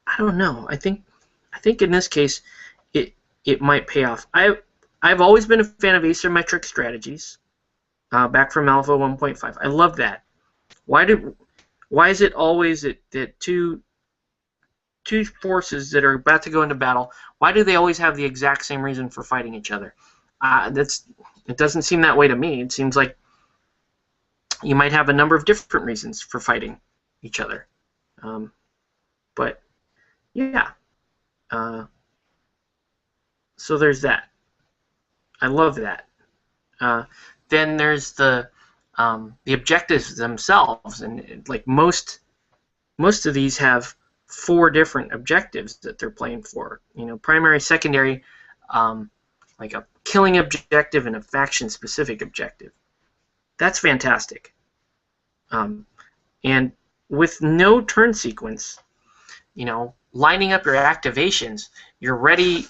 I don't know. I think in this case, it might pay off. I've always been a fan of asymmetric strategies. Back from Alpha 1.5, I love that. Why is it always that two forces that are about to go into battle, why do they always have the exact same reason for fighting each other? It doesn't seem that way to me. It seems like you might have a number of different reasons for fighting each other. But yeah, so there's that. I love that. Then there's the objectives themselves, and like most of these have 4 different objectives that they're playing for. You know, primary, secondary, like a killing objective and a faction-specific objective. That's fantastic. And with no turn sequence, you know, lining up your activations, your ready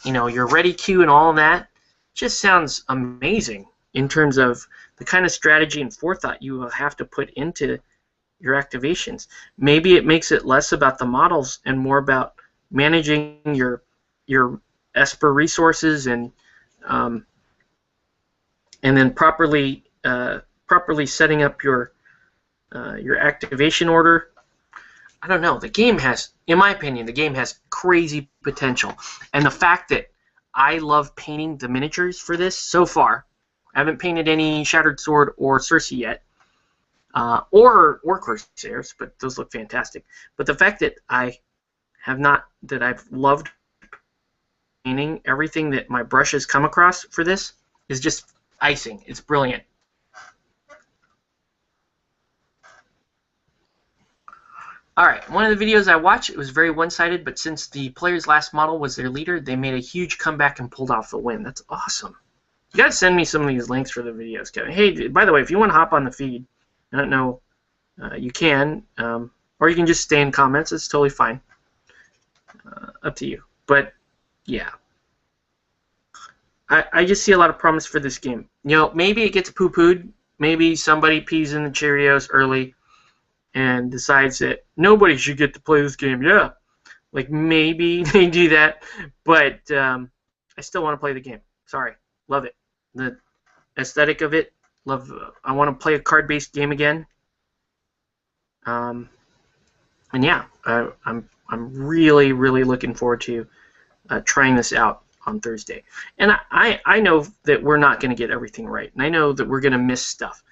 queue and all of that, just sounds amazing in terms of the kind of strategy and forethought you will have to put into your activations. Maybe it makes it less about the models and more about managing your Esper resources and then properly setting up your activation order. I don't know. The game has, in my opinion, crazy potential, and the fact that I love painting the miniatures for this so far. I haven't painted any Shattered Sword or Circe yet, or Corsairs, but those look fantastic. But the fact that I've loved painting everything that my brushes come across for this is just icing. It's brilliant. Alright, one of the videos I watched, it was very one-sided, but since the player's last model was their leader, they made a huge comeback and pulled off the win. That's awesome. You gotta send me some of these links for the videos, Kevin. Hey, by the way, if you want to hop on the feed, I don't know. You can, or you can just stay in comments. It's totally fine. Up to you. But yeah, I just see a lot of promise for this game. You know, maybe it gets poo-pooed. Maybe somebody pees in the Cheerios early and decides that nobody should get to play this game. Yeah, like maybe they do that, but I still want to play the game. Sorry, love it. The aesthetic of it, love. I want to play a card-based game again. And yeah, I'm really looking forward to trying this out on Thursday. And I know that we're not going to get everything right, and I know that we're going to miss stuff.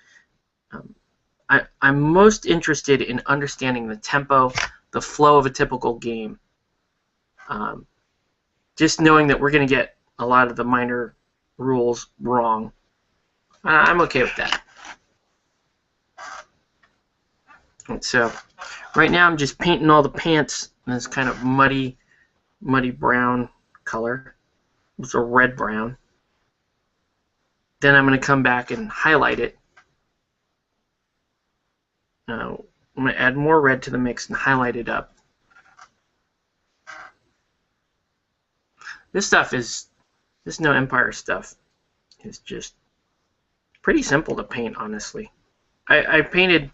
I'm most interested in understanding the tempo, the flow of a typical game. Just knowing that we're going to get a lot of the minor rules wrong, I'm okay with that. And so right now I'm just painting all the pants in this kind of muddy brown color. It's a red brown. Then I'm going to come back and highlight it. I'm going to add more red to the mix and highlight it up. This Noh Empire stuff is just pretty simple to paint, honestly. I painted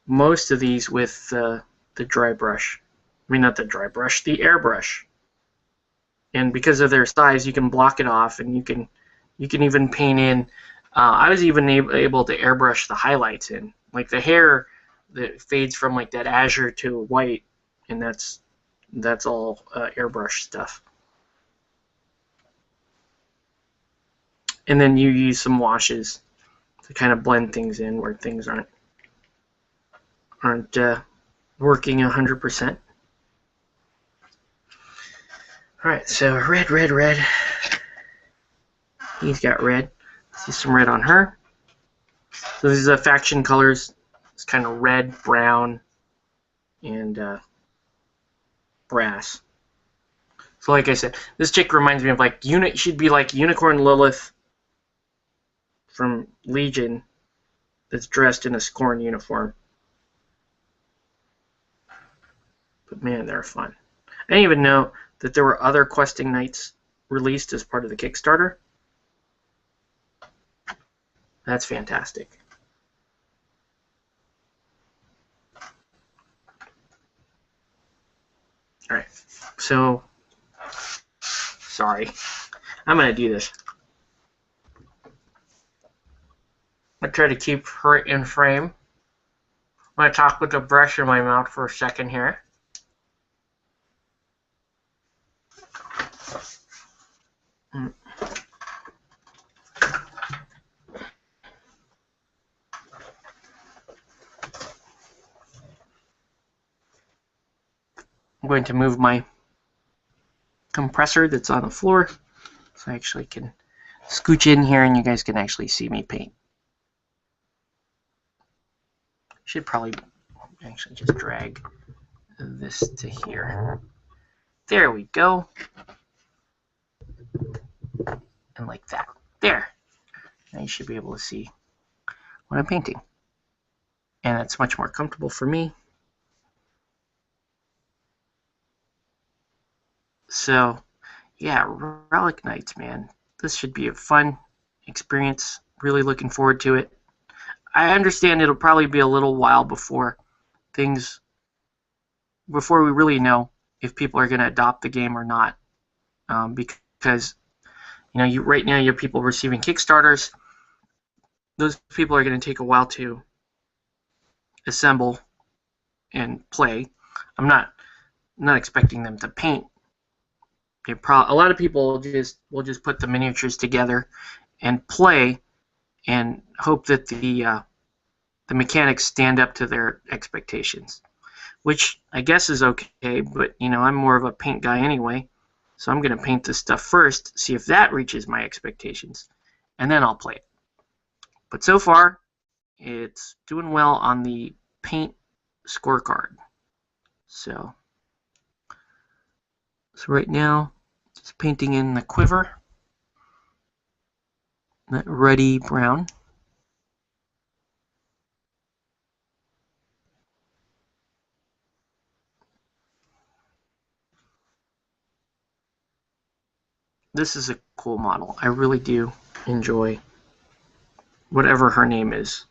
most of these with the dry brush. I mean, not the dry brush, the airbrush. And because of their size, you can block it off, and you can even paint in. I was even able to airbrush the highlights in, like the hair that fades from like that azure to white, and that's all airbrush stuff. And then you use some washes to kind of blend things in where things aren't working 100%. Alright, so red. He's got red. See some red on her. So these are the faction colors. It's kind of red, brown, and brass. So like I said, this chick reminds me of like she'd be like Unicorn Lilith from Legion that's dressed in a Scorn uniform. But man, they're fun. I didn't even know that there were other questing knights released as part of the Kickstarter. That's fantastic. Alright, so sorry. I'm going to do this. I try to keep her in frame. I'm going to talk with the brush in my mouth for a second here. I'm going to move my compressor that's on the floor so I actually can scooch in here and you guys can actually see me paint. Should probably actually just drag this to here. There we go. And like that. There. Now you should be able to see what I'm painting. And it's much more comfortable for me. So, yeah, Relic Knights, man. This should be a fun experience. Really looking forward to it. I understand it'll probably be a little while before we really know if people are going to adopt the game or not. Because, you know, right now you have people receiving Kickstarters. Those people are going to take a while to assemble and play. I'm not expecting them to paint. A lot of people will just put the miniatures together and play and hope that the mechanics stand up to their expectations, which I guess is okay, but you know, I'm more of a paint guy anyway, so I'm going to paint this stuff first, see if that reaches my expectations, and then I'll play it. But so far, it's doing well on the paint scorecard. So right now, just painting in the quiver, that ruddy brown. this is a cool model. I really do enjoy whatever her name is.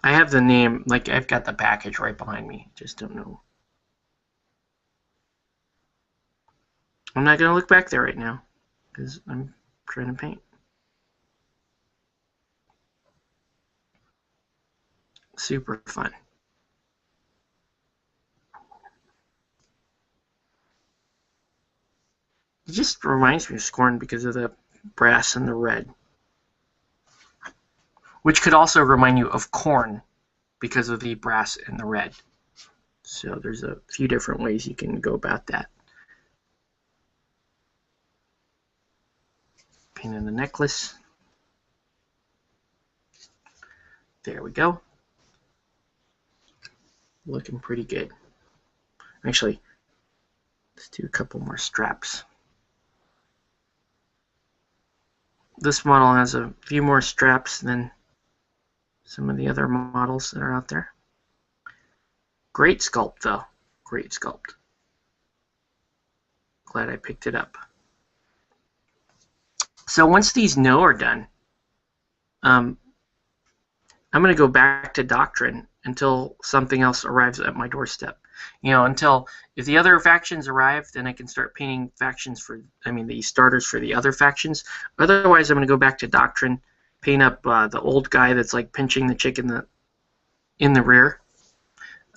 I have the name, like I've got the package right behind me. Just don't know. I'm not going to look back there right now because I'm trying to paint. Super fun. It just reminds me of Scorn because of the brass and the red. Which could also remind you of Corn because of the brass and the red. So there's a few different ways you can go about that. Painting the necklace. There we go. Looking pretty good. Actually, let's do a couple more straps. This model has a few more straps than some of the other models that are out there. Great sculpt, though. Great sculpt. Glad I picked it up. So once these Noh are done, I'm going to go back to Doctrine until something else arrives at my doorstep. You know, until if the other factions arrive, then I can start painting factions for, the starters for the other factions. Otherwise, I'm going to go back to Doctrine, paint up the old guy that's like pinching the chick in the rear,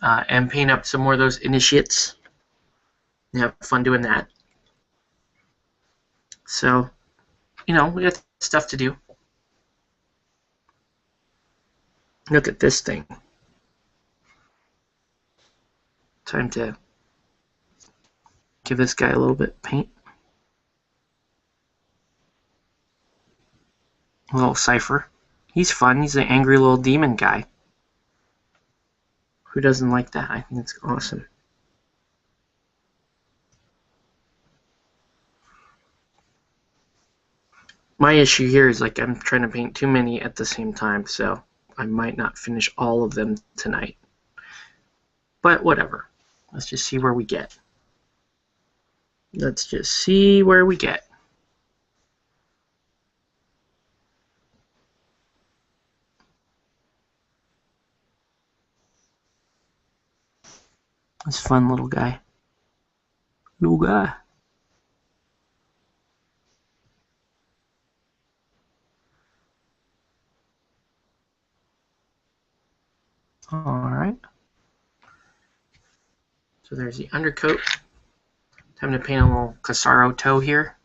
and paint up some more of those initiates. And have fun doing that. So, you know, we got stuff to do. Look at this thing. Time to give this guy a little bit of paint. A little Cypher. He's fun. He's an angry little demon guy. Who doesn't like that? I think it's awesome. My issue here is like I'm trying to paint too many at the same time, so I might not finish all of them tonight. But whatever. Let's just see where we get. Let's just see where we get. This fun little guy. Little guy. Alright. So there's the undercoat. Time to paint a little Casaro toe here.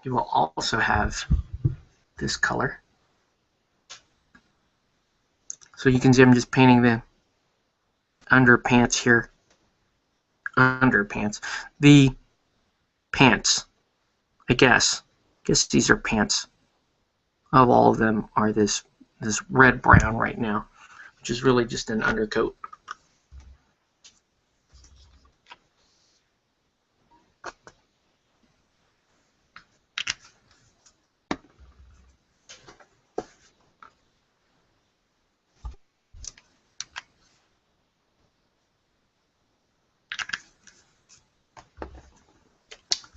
You will also have this color. So you can see I'm just painting the underpants here. Underpants. The pants, I guess. These are pants. Of all of them are this red-brown right now, which is really just an undercoat.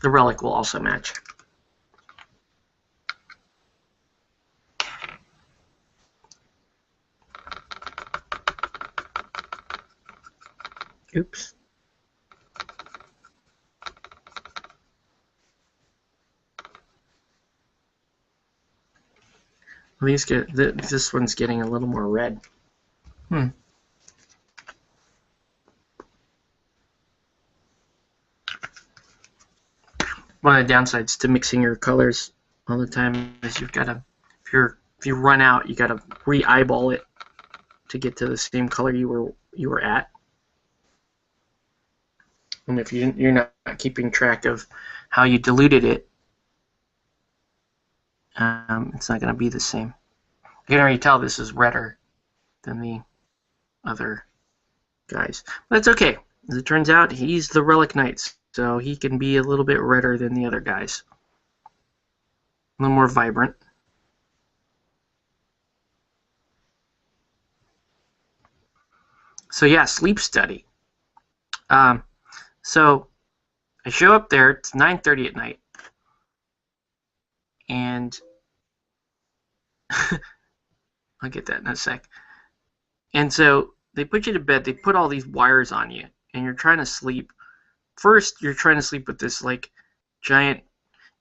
The relic will also match. Oops. This one's getting a little more red. One of the downsides to mixing your colors all the time is you've got to, if you run out, you got to re-eyeball it to get to the same color you were at. And if you're not keeping track of how you diluted it, it's not going to be the same. You can already tell this is redder than the other guys. But that's okay. As it turns out, he's the Relic Knights, so he can be a little bit redder than the other guys. A little more vibrant. So yeah, sleep study. So I show up there. It's 9:30 at night, and I'll get that in a sec. And so they put you to bed. They put all these wires on you, and you're trying to sleep. First, you're trying to sleep with this like giant.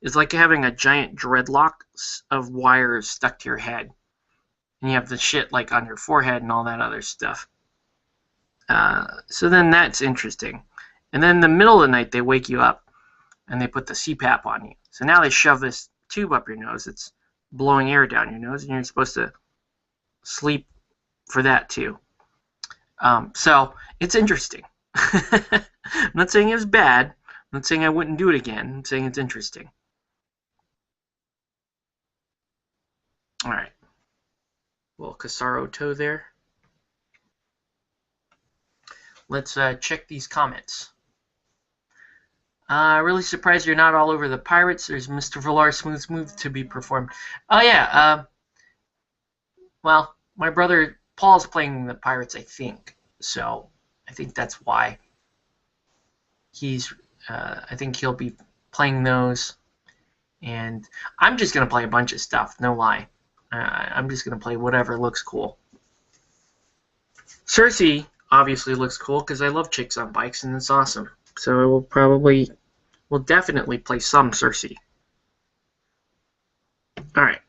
It's like having a giant dreadlock of wires stuck to your head, and you have the shit like on your forehead and all that other stuff. So then that's interesting. And then in the middle of the night, they wake you up, and they put the CPAP on you. So now they shove this tube up your nose. It's blowing air down your nose, and you're supposed to sleep for that too. So it's interesting. I'm not saying it was bad. I'm not saying I wouldn't do it again. I'm saying it's interesting. All right. Little Casaro toe there. Let's check these comments. Really surprised you're not all over the Pirates. There's Mr. Villar Smooth to be performed. Oh yeah. Well, my brother Paul's playing the Pirates, I think. So I think that's why he's. I think he'll be playing those, and I'm just gonna play a bunch of stuff. No lie. I'm just gonna play whatever looks cool. Cersei obviously looks cool because I love chicks on bikes, and it's awesome. So I will definitely play some Cersei. All right.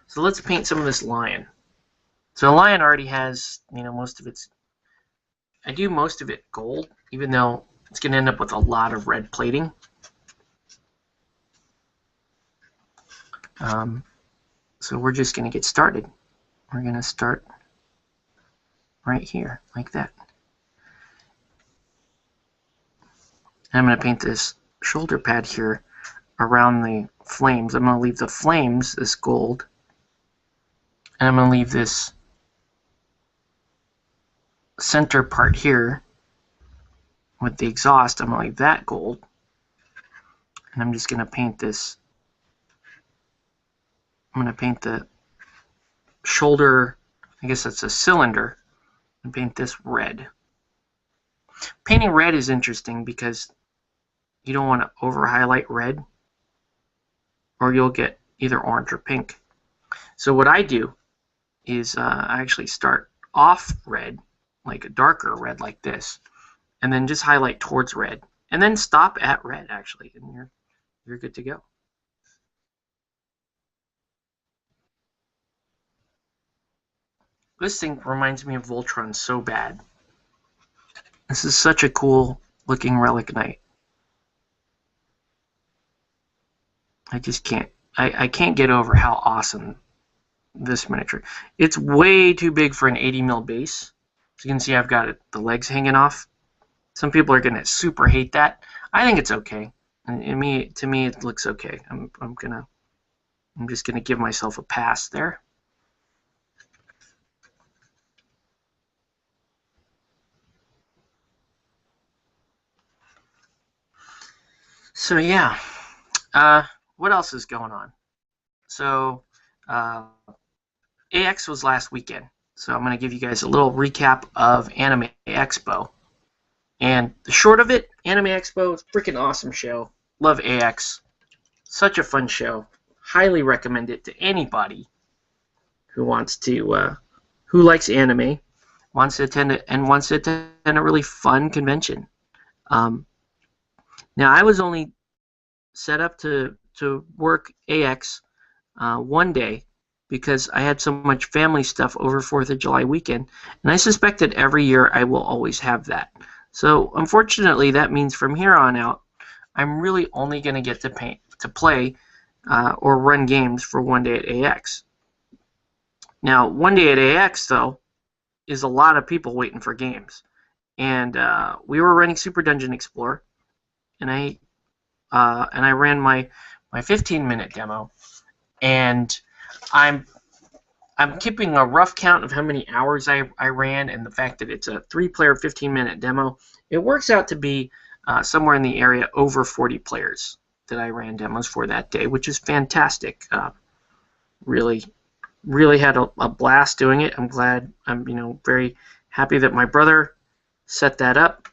So let's paint some of this lion. So the lion already has, most of its. I do most of it gold, even though it's going to end up with a lot of red plating. So we're just going to get started. We're going to start right here, like that. And I'm going to paint this shoulder pad here around the flames. I'm going to leave the flames this gold. And I'm going to leave this center part here with the exhaust. I'm going to leave that gold. And I'm just going to paint this. I'm going to paint the shoulder, I guess that's a cylinder, and paint this red. Painting red is interesting because you don't want to over highlight red, or you'll get either orange or pink. So what I do is I actually start off red, like a darker red like this, and then just highlight towards red, and then stop at red actually, and you're good to go. This thing reminds me of Voltron so bad. This is such a cool looking Relic Knight. I just can't. I can't get over how awesome this miniature. It's way too big for an 80 mil base. As you can see, I've got the legs hanging off. Some people are gonna super hate that. I think it's okay. And to me, it looks okay. I'm just gonna give myself a pass there. So yeah, what else is going on? So AX was last weekend, so I'm going to give you guys a little recap of Anime Expo. And the short of it, Anime Expo is a freaking awesome show. Love AX. Such a fun show. Highly recommend it to anybody who wants to, who likes anime, wants to attend it, and wants to attend a really fun convention. Now, I was only set up to work AX one day because I had so much family stuff over 4th of July weekend, and I suspect that every year I will always have that. So, unfortunately, that means from here on out, I'm really only going to get to play or run games for one day at AX. Now, one day at AX, though, is a lot of people waiting for games. And we were running Super Dungeon Explorer, and I ran my 15-minute demo, and I'm keeping a rough count of how many hours I ran, and the fact that it's a 3-player 15-minute demo. It works out to be somewhere in the area over 40 players that I ran demos for that day, which is fantastic. Really had a blast doing it. I'm glad. I'm very happy that my brother set that up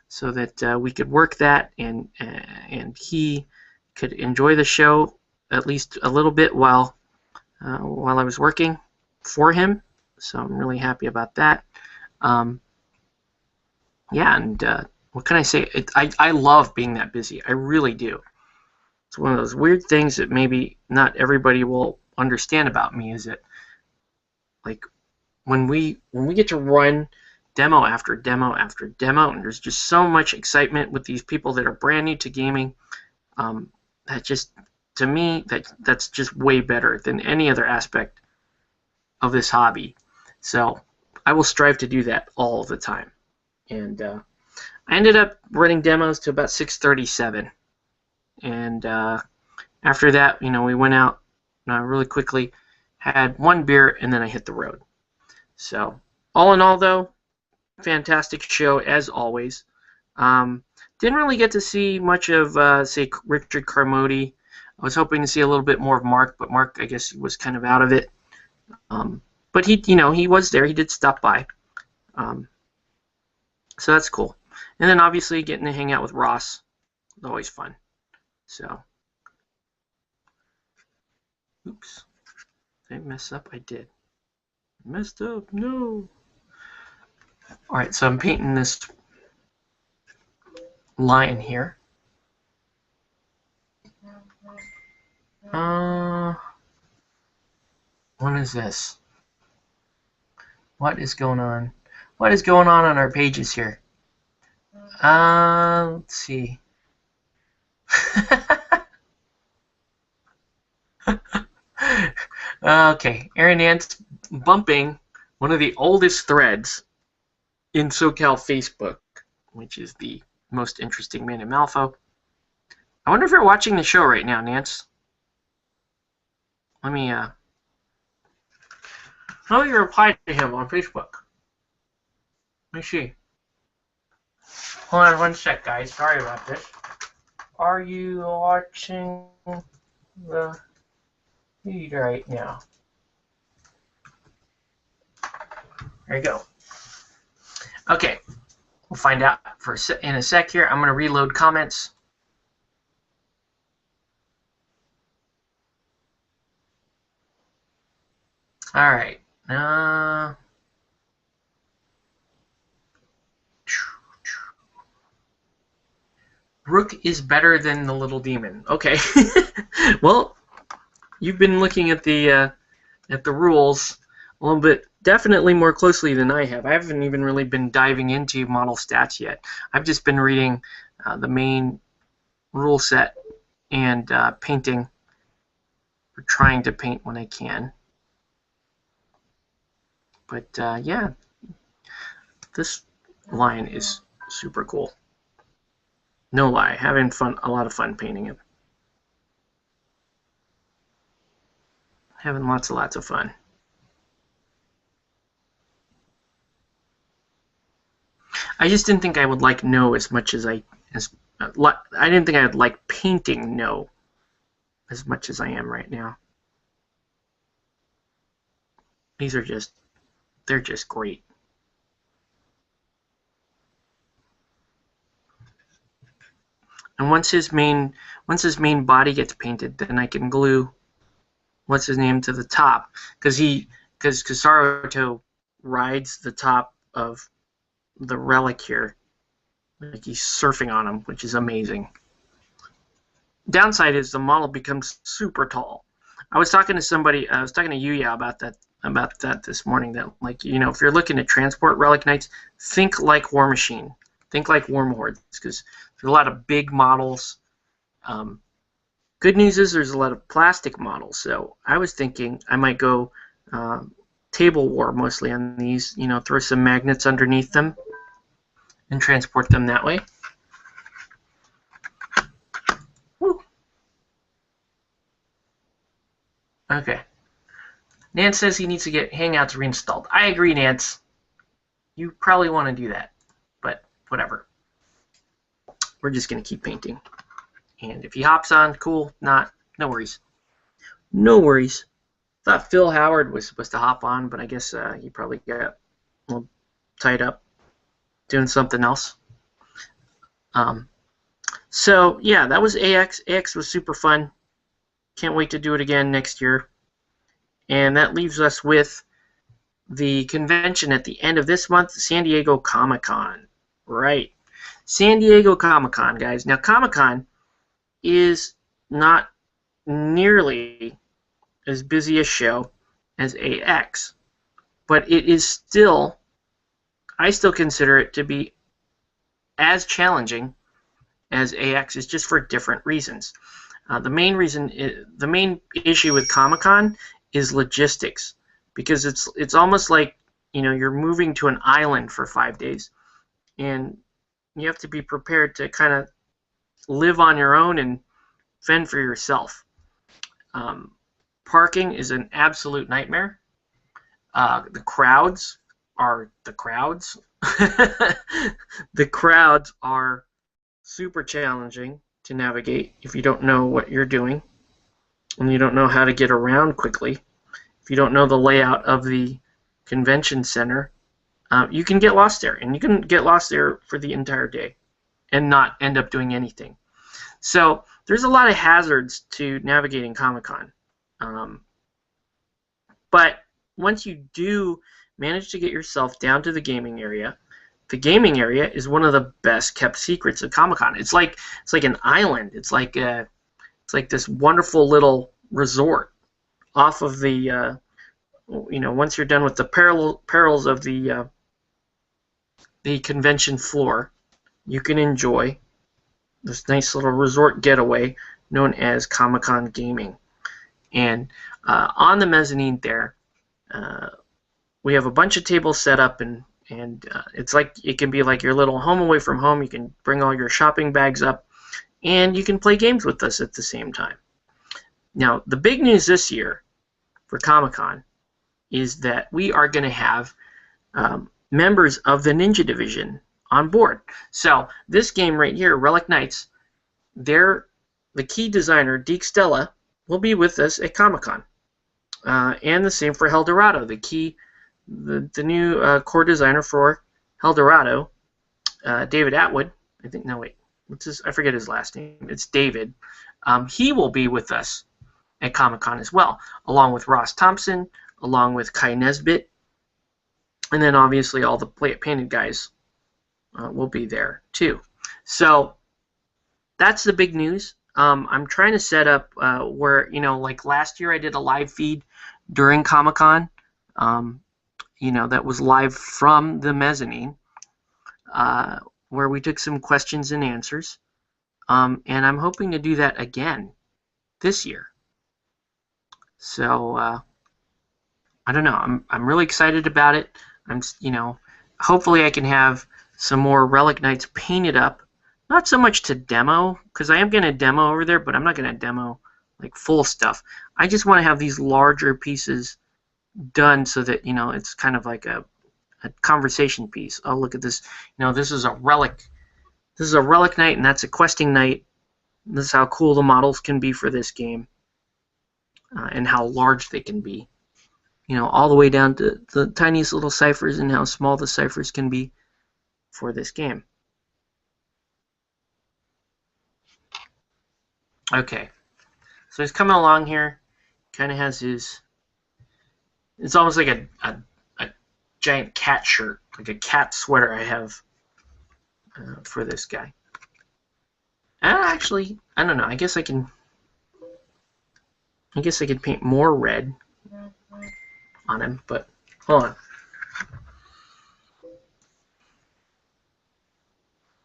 so that we could work that, and he could enjoy the show at least a little bit while I was working for him. So I'm really happy about that. Yeah, and what can I say? I love being that busy. I really do. It's one of those weird things that maybe not everybody will understand about me, is that like when we get to run demo after demo after demo, and there's just so much excitement with these people that are brand new to gaming, that just, to me, that's just way better than any other aspect of this hobby. So I will strive to do that all the time. And I ended up running demos to about 6:37, and after that, we went out really quickly, had one beer, and then I hit the road. So all in all, though, fantastic show as always. Didn't really get to see much of, say, Richard Carmody. I was hoping to see a little bit more of Mark, but Mark, I guess, was kind of out of it. But he was there. He did stop by. So that's cool. And then obviously getting to hang out with Ross is always fun. So, oops, did I mess up? I did. Messed up. No. All right, so I'm painting this lion here. What is this? What is going on? What is going on our pages here? Let's see. Okay, Aaron Nance bumping one of the oldest threads in SoCal Facebook, which is the most interesting man in Malifaux. I wonder if you're watching the show right now, Nance. Let me you replied to him on Facebook. Let me see. Hold on one sec, guys. Sorry about this. Are you watching the feed right now? There you go. Okay. We'll find out in a sec here. I'm going to reload comments. All right. Rook is better than the little demon. Okay. Well, you've been looking at the rules a little bit, definitely more closely than I have. I haven't even really been diving into model stats yet. I've just been reading the main rule set and painting, or trying to paint when I can. But yeah, this lion is super cool. No lie, having fun, a lot of fun painting him. Having lots of fun. I just didn't think I would like Noh as much as I didn't think I would like painting Noh as much as I am right now. These are they're just great. And once his main body gets painted, then I can glue what's his name to the top, because Saruto rides the top of the relic here, like he's surfing on him, which is amazing. Downside is the model becomes super tall. I was talking to somebody, I was talking to Yuya about that this morning, that, like, if you're looking to transport Relic Knights, think like War Machine, think like Wormhordes, because there's a lot of big models. Good news is there's a lot of plastic models, so I was thinking I might go table war mostly on these, throw some magnets underneath them and transport them that way. Woo. Okay. Nance says he needs to get Hangouts reinstalled. I agree, Nance. You probably want to do that, but whatever. We're just going to keep painting. And if he hops on, cool. Not, no worries. No worries. Thought Phil Howard was supposed to hop on, but I guess he probably got a little tied up. doing something else. So yeah, that was AX. AX was super fun. Can't wait to do it again next year. And that leaves us with the convention at the end of this month, San Diego Comic-Con. Right. San Diego Comic-Con, guys. Now, Comic-Con is not nearly as busy a show as AX, but it is still, I still consider it to be as challenging as AX is, just for different reasons. The main issue with Comic-Con is logistics, because it's almost like, you know, you're moving to an island for 5 days, and you have to be prepared to kind of live on your own and fend for yourself. Parking is an absolute nightmare. The crowds are the crowds. The crowds are super challenging to navigate if you don't know what you're doing and you don't know how to get around quickly. If you don't know the layout of the convention center, you can get lost there, and you can get lost there for the entire day and not end up doing anything. So there's a lot of hazards to navigating Comic-Con. But once you do manage to get yourself down to the gaming area is one of the best kept secrets of Comic-Con. It's like an island. It's like this wonderful little resort off of the once you're done with the perils of the convention floor, you can enjoy this nice little resort getaway known as Comic-Con Gaming. And on the mezzanine there, we have a bunch of tables set up, and it's like, it can be like your little home away from home. You can bring all your shopping bags up, and you can play games with us at the same time. Now, the big news this year for Comic-Con is that we are going to have members of the Ninja Division on board. So this game right here, Relic Knights, the key designer, Deke Stella, will be with us at Comic-Con. And the same for Helldorado. The new core designer for Helldorado, David Atwood. I forget his last name. It's David. He will be with us at Comic-Con as well, along with Ross Thompson, along with Kai Nesbitt, and then obviously all the Play It Painted guys will be there too. So that's the big news. I'm trying to set up where, like last year I did a live feed during Comic-Con, that was live from the mezzanine, where we took some questions and answers, and I'm hoping to do that again this year. So I don't know. I'm really excited about it. Hopefully I can have some more Relic Knights painted up. Not so much to demo, because I am going to demo over there, but I'm not going to demo like full stuff. I just want to have these larger pieces done so that, it's kind of like a conversation piece. Oh, look at this. This is a relic. This is a Relic Knight, and that's a questing knight. This is how cool the models can be for this game, and how large they can be. All the way down to the tiniest little ciphers and how small the ciphers can be for this game. Okay, so he's coming along here. Kind of has his. It's almost like a giant cat shirt, like a cat sweater I have for this guy. Actually, I don't know. I guess I can paint more red on him, but hold on.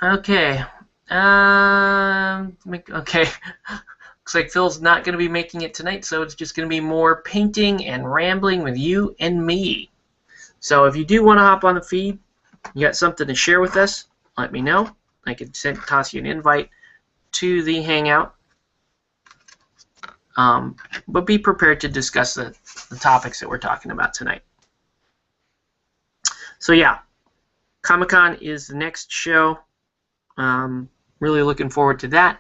Okay. Okay. Looks like Phil's not going to be making it tonight, so it's just going to be more painting and rambling with you and me. So if you do want to hop on the feed, you got something to share with us, let me know. I could toss you an invite to the Hangout. But be prepared to discuss the topics that we're talking about tonight. So yeah, Comic-Con is the next show. Really looking forward to that.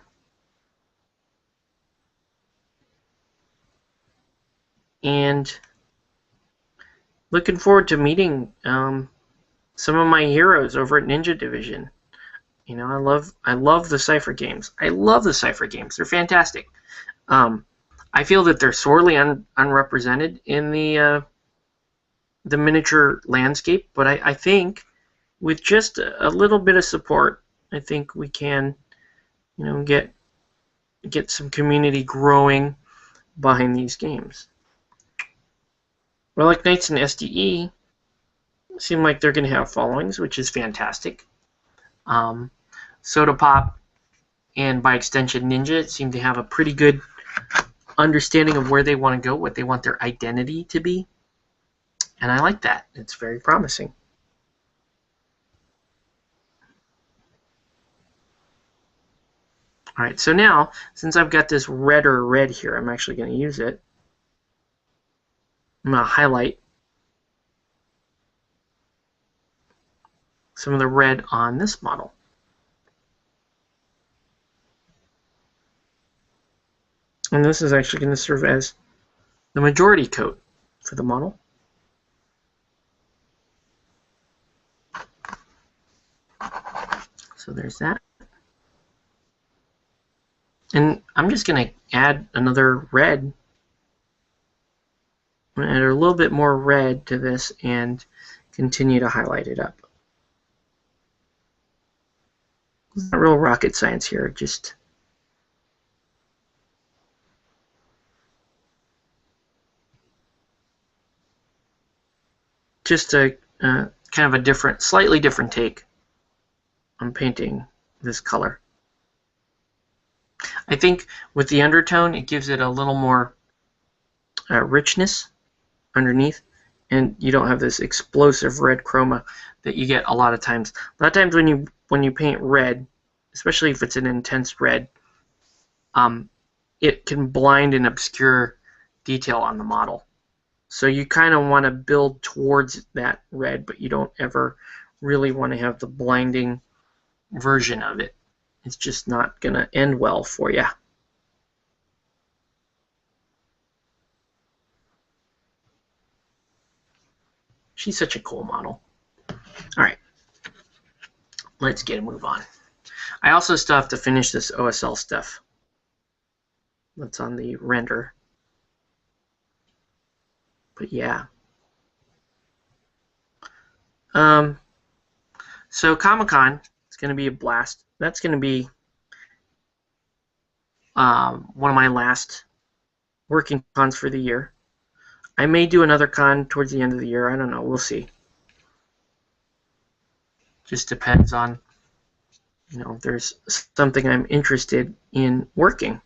And looking forward to meeting some some of my heroes over at Ninja Division. You know, I love the Cypher games. I love the Cypher games. They're fantastic. I feel that they're sorely unrepresented in the miniature landscape, but I think with just a little bit of support, I think we can, you know, get some community growing behind these games. Relic Knights and SDE seem like they're going to have followings, which is fantastic. Soda Pop and by extension Ninja seem to have a pretty good understanding of where they want to go, what they want their identity to be. And I like that. It's very promising. All right, so now, since I've got this redder red here, I'm actually going to use it. I'm going to highlight some of the red on this model. And this is actually going to serve as the majority coat for the model. So there's that. And I'm just going to add another red. I'm going to add a little bit more red to this and continue to highlight it up. It's not real rocket science here, just a kind of a different, slightly different take on painting this color. I think with the undertone, it gives it a little more richness underneath, and you don't have this explosive red chroma that you get a lot of times. A lot of times when you paint red, especially if it's an intense red, it can blind and obscure detail on the model. So you kind of want to build towards that red, but you don't ever really want to have the blinding version of it. It's just not going to end well for you. She's such a cool model. All right, let's get a move on. I also still have to finish this OSL stuff that's on the render. But yeah. So Comic-Con, it's going to be a blast. That's going to be one of my last working cons for the year. I may do another con towards the end of the year. I don't know. We'll see. Just depends on, you know, if there's something I'm interested in working.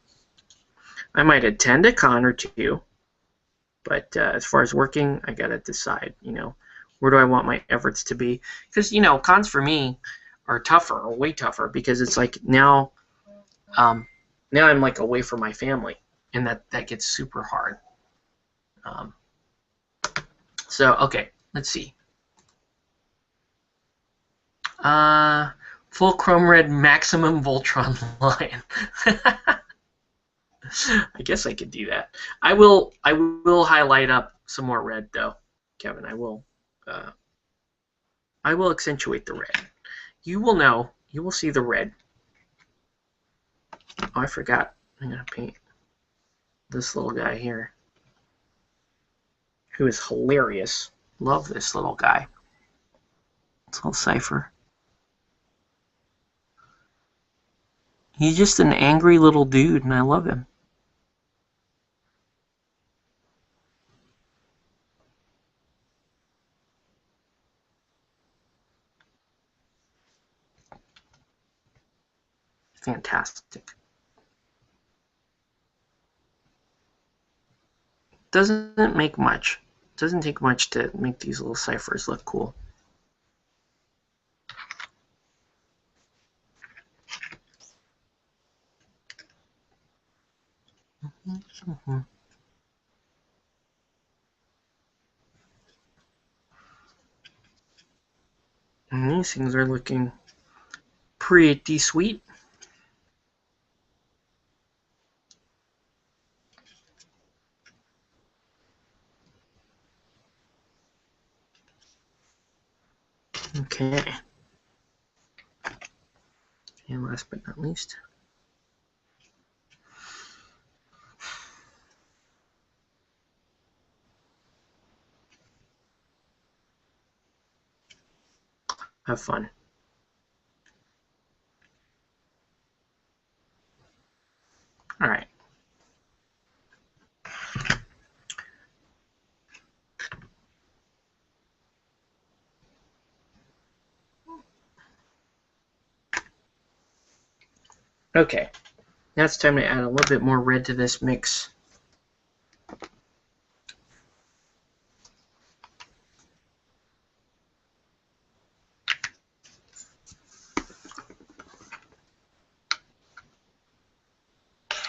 I might attend a con or two, but as far as working, I got to decide, you know, where do I want my efforts to be? Because, you know, cons for me are tougher, or way tougher, because it's like now I'm like away from my family, and that gets super hard. So, okay, let's see. Full chrome red maximum Voltron line. I guess I could do that. I will highlight up some more red though, Kevin. I will accentuate the red. You will know. You will see the red. Oh, I forgot. I'm gonna paint this little guy here, who is hilarious. Love this little guy. It's all Cypher. He's just an angry little dude, and I love him. Fantastic. Doesn't make much. Doesn't take much to make these little ciphers look cool. And these things are looking pretty sweet. Okay. And last but not least, have fun. All right. Okay. Now it's time to add a little bit more red to this mix.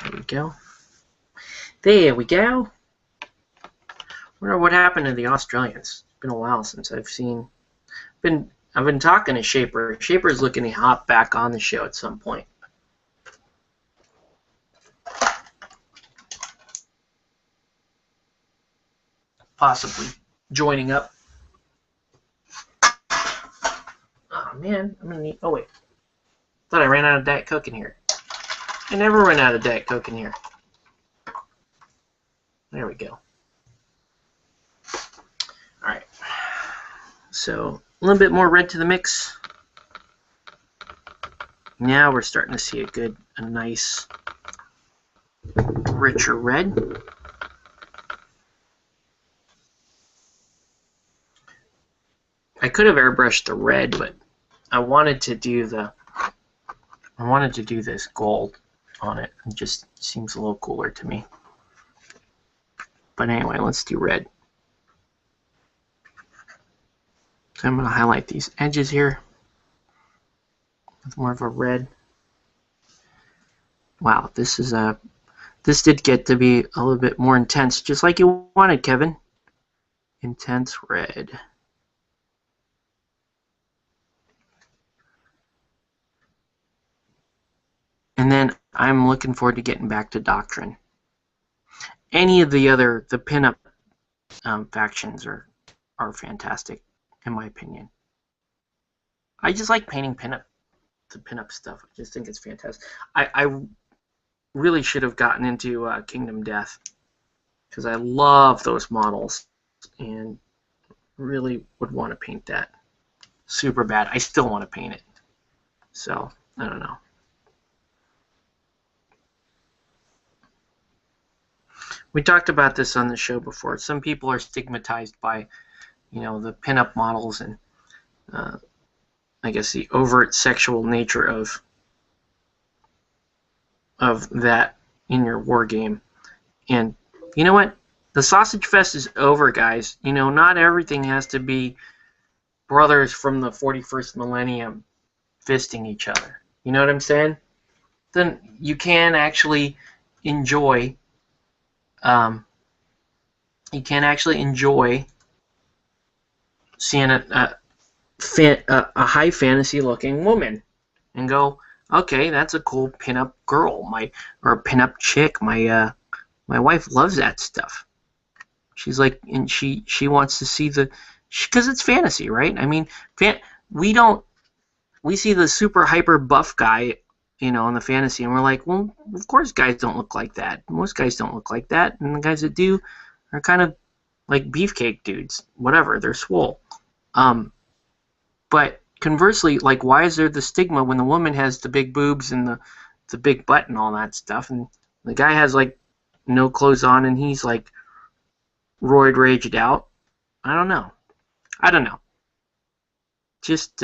There we go. There we go. Wonder what happened to the Australians. It's been a while since I've seen. I've been talking to Shaper. Shaper's looking to hop back on the show at some point. Possibly joining up. Oh man, I'm gonna need. Oh wait, thought I ran out of Diet Coke in here. I never run out of Diet Coke in here. There we go. All right. So a little bit more red to the mix. Now we're starting to see a nice, richer red. I could have airbrushed the red, but I wanted to do this gold on it. It just seems a little cooler to me. But anyway, let's do red. So I'm going to highlight these edges here with more of a red. Wow, this did get to be a little bit more intense, just like you wanted, Kevin. Intense red. And then I'm looking forward to getting back to Doctrine. Any of the pinup factions are fantastic, in my opinion. I just like painting the pinup stuff. I just think it's fantastic. I really should have gotten into Kingdom Death because I love those models and really would want to paint that super bad. I still want to paint it. So, I don't know. We talked about this on the show before. Some people are stigmatized by, the pinup models and I guess the overt sexual nature of that in your war game. And you know what? The Sausage Fest is over, guys. Not everything has to be brothers from the 41st millennium fisting each other. You know what I'm saying? Then you can actually enjoy seeing a high fantasy looking woman and go, okay, that's a cool pinup girl, or pinup chick. My wife loves that stuff. She's like, and she wants to see because it's fantasy, right? I mean, we see the super hyper buff guy, in the fantasy, and we're like, well, of course guys don't look like that. Most guys don't look like that, and the guys that do are kind of like beefcake dudes. Whatever, they're swole. But conversely, like, why is there the stigma when the woman has the big boobs and the big butt and all that stuff, and the guy has like no clothes on and he's like roid raged out? I don't know. Just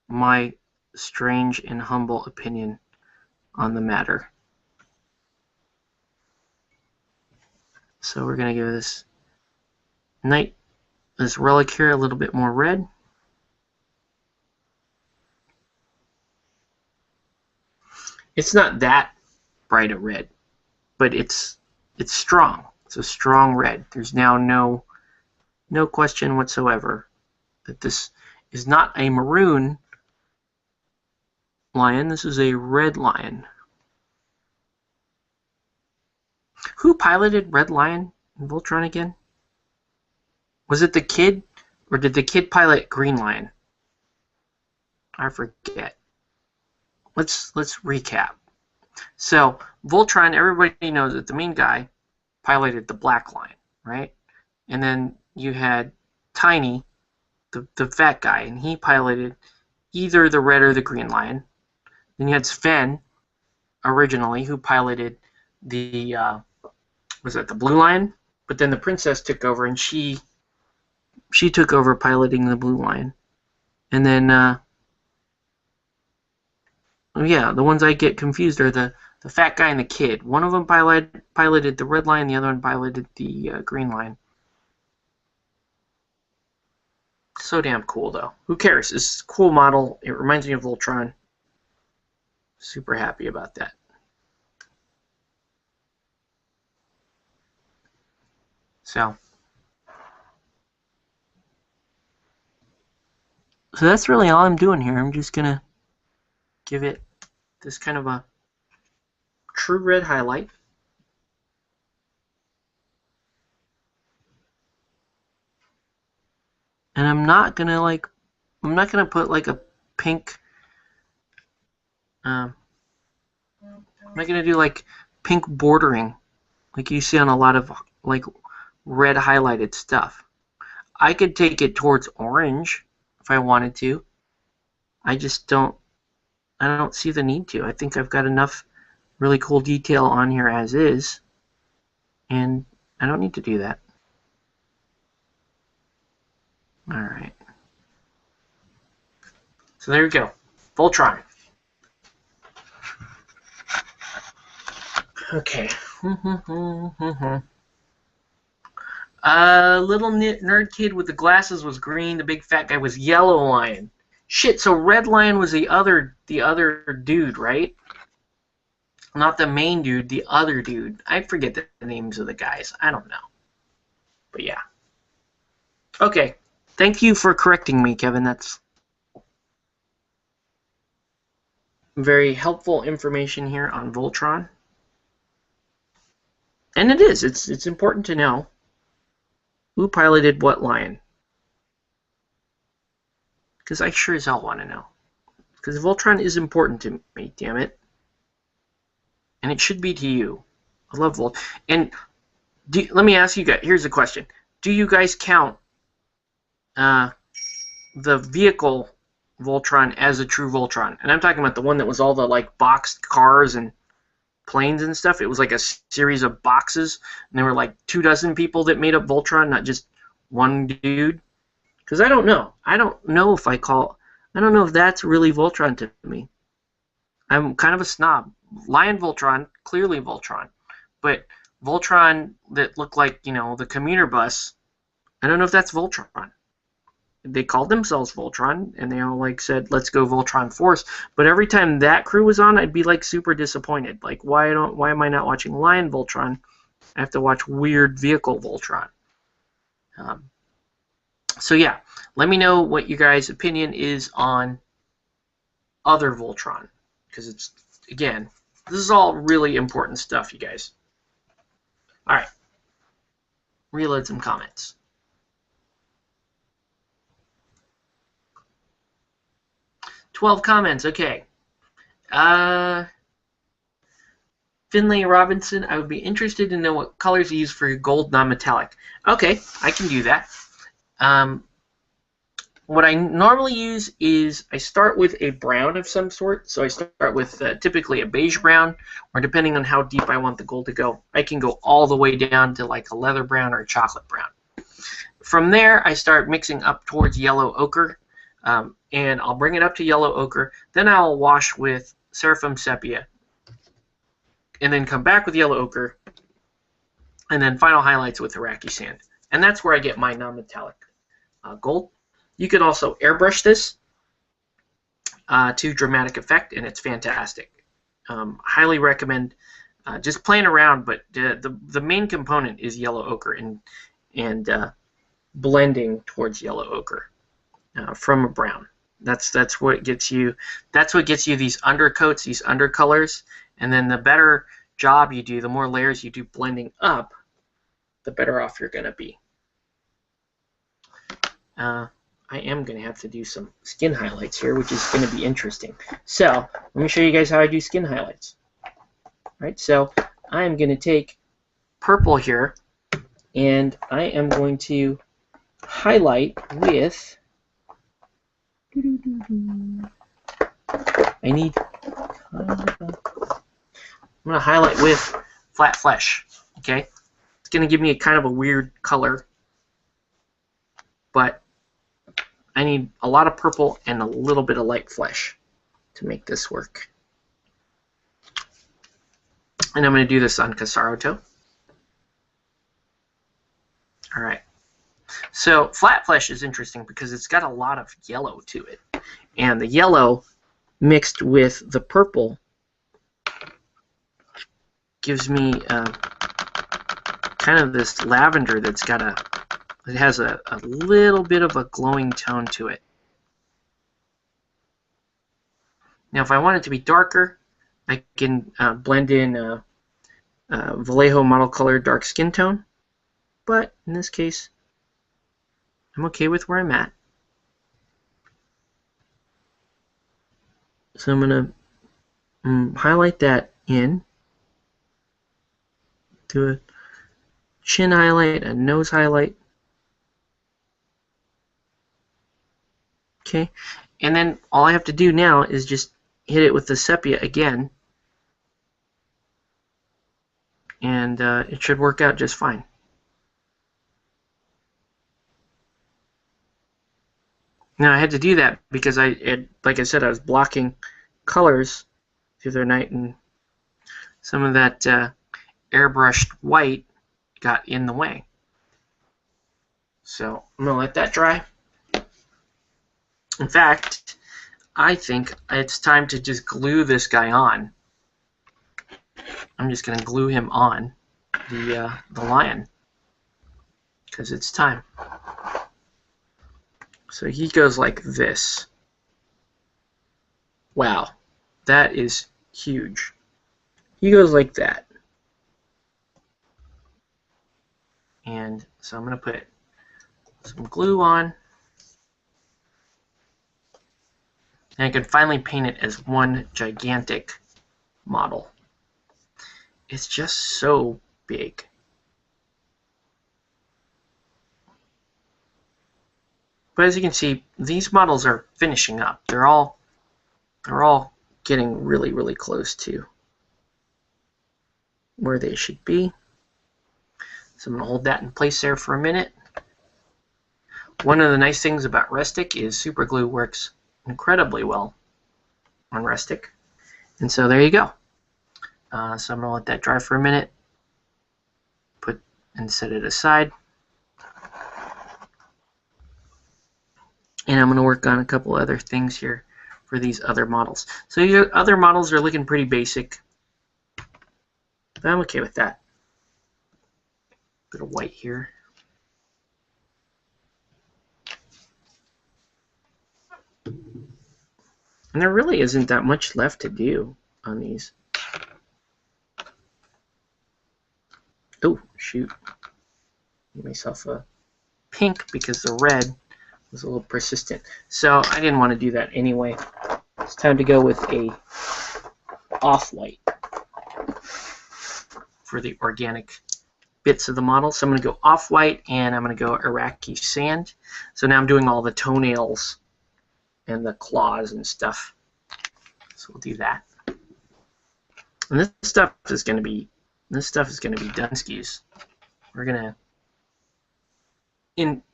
my strange and humble opinion on the matter. So we're going to give this relic here a little bit more red. It's not that bright a red, but it's strong. It's a strong red. There's now no question whatsoever that this is not a maroon lion. This is a red lion. Who piloted Red Lion in Voltron again? Was it the kid, or did the kid pilot Green Lion? I forget. Let's recap. So Voltron, everybody knows that the main guy piloted the black line, right? And then you had Tiny, the fat guy, and he piloted either the red or the green line. Then you had Sven, originally, who piloted the was that the blue line? But then the princess took over, and she took over piloting the blue line. And then, yeah, the ones I get confused are the fat guy and the kid. One of them piloted the red line, the other one piloted the green line. So damn cool, though. Who cares? It's a cool model. It reminds me of Voltron. Super happy about that. So that's really all I'm doing here. I'm just gonna give it this kind of a true red highlight. And I'm not gonna put like a pink, I'm not gonna do like pink bordering like you see on a lot of like red highlighted stuff. I could take it towards orange if I wanted to. I don't see the need to. I think I've got enough really cool detail on here as is, and I don't need to do that. Alright. So there we go. Voltron. Okay. Little nerd kid with the glasses was green. The big fat guy was yellow lion. Shit, so red lion was the other dude, right? Not the main dude, the other dude. I forget the names of the guys. I don't know. But yeah. Okay. Thank you for correcting me, Kevin. That's very helpful information here on Voltron. And it is. It's important to know who piloted what lion. Because I sure as hell want to know. Because Voltron is important to me, damn it. And it should be to you. I love Voltron. And let me ask you guys, here's a question. Do you guys count the vehicle Voltron as a true Voltron? And I'm talking about the one that was all the like boxed cars and planes and stuff. It was like a series of boxes, and there were like 24 people that made up Voltron, not just one dude. Because I don't know. I don't know if that's really Voltron to me. I'm kind of a snob. Lion Voltron, clearly Voltron. But Voltron that looked like, the commuter bus, I don't know if that's Voltron. They called themselves Voltron, and they all like said, "Let's go Voltron Force." But every time that crew was on, I'd be like super disappointed. Like, why am I not watching Lion Voltron? I have to watch weird vehicle Voltron. So yeah, let me know what you guys' opinion is on other Voltron, because it's, again, this is all really important stuff, you guys. All right, reload some comments. $12 comments, okay. Finlay Robinson, I would be interested to know what colors you use for your gold non-metallic. Okay, I can do that. What I normally use is I start with a brown of some sort. So I start with typically a beige brown, or depending on how deep I want the gold to go, I can go all the way down to like a leather brown or a chocolate brown. From there, I start mixing up towards yellow ochre. And I'll bring it up to yellow ochre. Then I'll wash with Seraphim Sepia. And then come back with yellow ochre. And then final highlights with Iraqi sand. And that's where I get my non-metallic gold. You could also airbrush this to dramatic effect, and it's fantastic. Highly recommend just playing around, but the main component is yellow ochre and blending towards yellow ochre. From a brown. That's what gets you. That's what gets you these undercoats, these undercolors, and then the better job you do, the more layers you do blending up, the better off you're gonna be. I am going to have to do some skin highlights here, which is going to be interesting. So let me show you guys how I do skin highlights. All right, so I am going to take purple here, and I am going to highlight with, I'm going to highlight with flat flesh, okay? It's going to give me a kind of a weird color, but I need a lot of purple and a little bit of light flesh to make this work. And I'm going to do this on Kasaroto. All right. So flat flesh is interesting because it's got a lot of yellow to it. And the yellow mixed with the purple gives me kind of this lavender that's got it has a little bit of a glowing tone to it. Now if I want it to be darker, I can blend in Vallejo Model Color Dark Skin Tone, but in this case, I'm okay with where I'm at. So I'm going to highlight that in, do a chin highlight, a nose highlight. Okay, and then all I have to do now is just hit it with the sepia again, and it should work out just fine. Now I had to do that because like I said, I was blocking colors the other night, and some of that airbrushed white got in the way. So I'm going to let that dry. In fact, I think it's time to just glue this guy on. I'm just going to glue him on the lion because it's time. So he goes like this. Wow, that is huge. He goes like that. And so I'm going to put some glue on. And I can finally paint it as one gigantic model. It's just so big. But as you can see, these models are finishing up. They're all getting really, really close to where they should be. So I'm going to hold that in place there for a minute. One of the nice things about Restic is super glue works incredibly well on Restic. And so there you go. So I'm going to let that dry for a minute. Put and set it aside. And I'm going to work on a couple other things here for these other models. So your other models are looking pretty basic, but I'm okay with that. Bit of white here. And there really isn't that much left to do on these. Oh, shoot. Give myself a pink because the red was a little persistent. So I didn't want to do that anyway. It's time to go with a off-white for the organic bits of the model. So I'm going to go off-white and I'm going to go Iraqi sand. So now I'm doing all the toenails and the claws and stuff. So we'll do that. And this stuff is going to be Dunskies. We're gonna,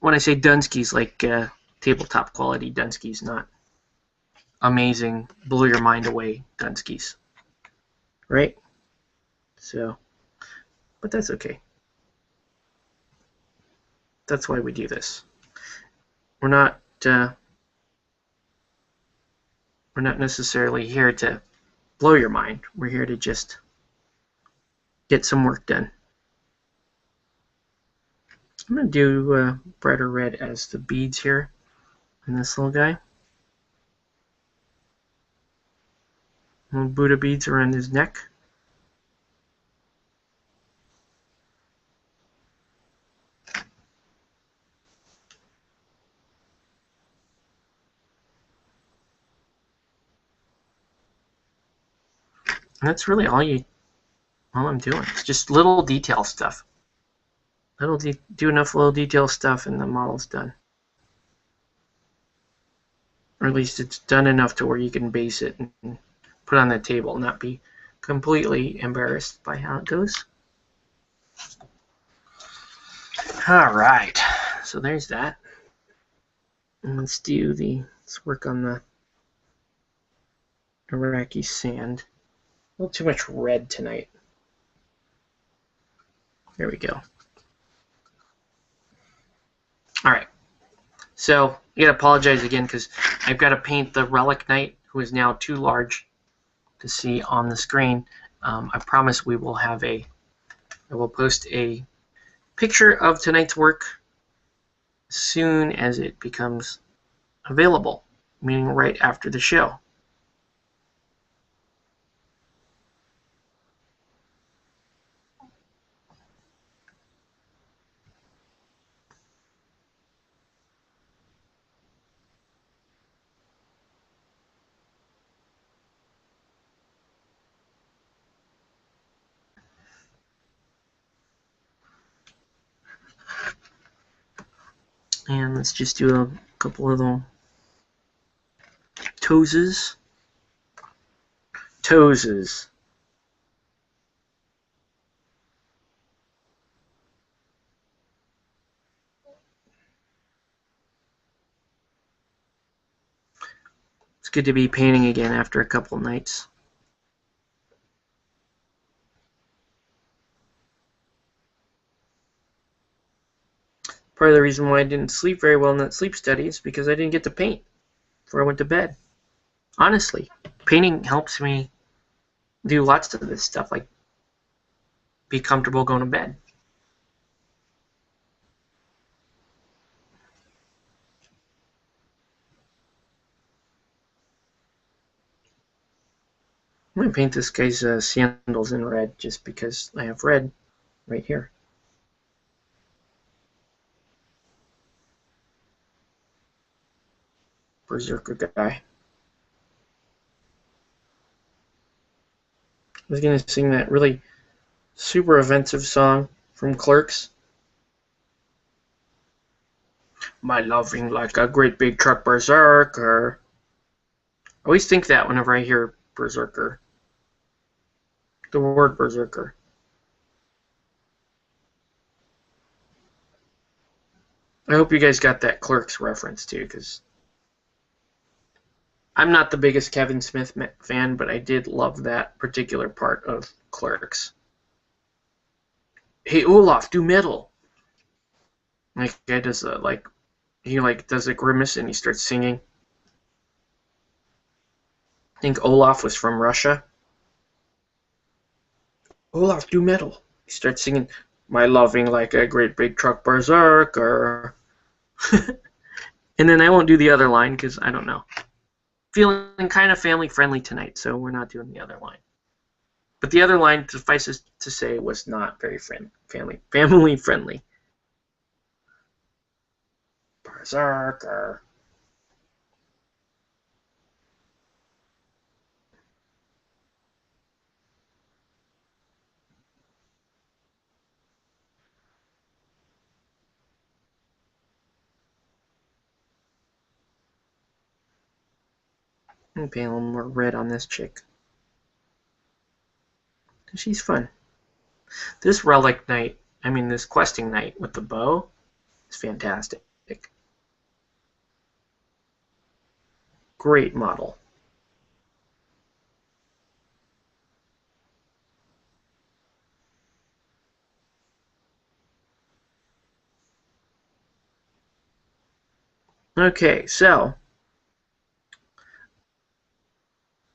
when I say Dunskies, like tabletop quality Dunskies, not amazing, blow your mind away Dunskies, right? So, but that's okay. That's why we do this. We're not necessarily here to blow your mind. We're here to just get some work done. I'm going to do brighter red as the beads here in this little guy. Little Buddha beads around his neck. And that's really all I'm doing. It's just little detail stuff. Do enough little detail stuff and the model's done. Or at least it's done enough to where you can base it and put it on the table and not be completely embarrassed by how it goes. Alright, so there's that. And let's work on the Iraqi sand. A little too much red tonight. There we go. Alright, so I gotta apologize again because I've got to paint the Relic Knight, who is now too large to see on the screen. I promise I will post a picture of tonight's work as soon as it becomes available, meaning right after the show. And let's just do a couple of little toeses. Toeses. It's good to be painting again after a couple nights. Part of the reason why I didn't sleep very well in that sleep study is because I didn't get to paint before I went to bed. Honestly, painting helps me do lots of this stuff, like be comfortable going to bed. I'm going to paint this guy's sandals in red just because I have red right here. Berserker guy. I was going to sing that really super offensive song from Clerks. My loving like a great big truck berserker. I always think that whenever I hear berserker. The word berserker. I hope you guys got that Clerks reference too, because I'm not the biggest Kevin Smith fan, but I did love that particular part of Clerks. Hey Olaf, do metal. Like guy does he does a grimace and he starts singing. I think Olaf was from Russia. Olaf, do metal. He starts singing, my loving like a great big truck berserker. And then I won't do the other line because I don't know. Feeling kind of family friendly tonight, so we're not doing the other line. But the other line, suffices to say, was not very family friendly. Berserker. I'm going to paint a little more red on this chick. She's fun. This Relic Knight, this questing knight with the bow is fantastic. Great model. Okay, so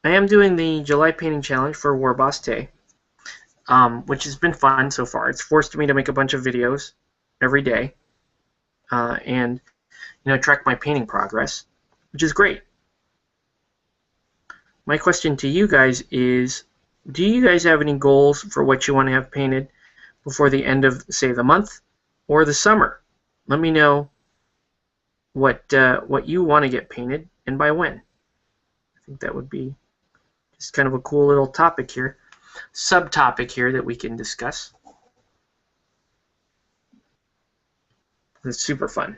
I am doing the July painting challenge for War Boss Tay, which has been fun so far. It's forced me to make a bunch of videos every day and track my painting progress, which is great. My question to you guys is, do you guys have any goals for what you want to have painted before the end of, say, the month or the summer? Let me know what you want to get painted and by when. I think that would be It's kind of a cool little topic here, subtopic here that we can discuss. It's super fun.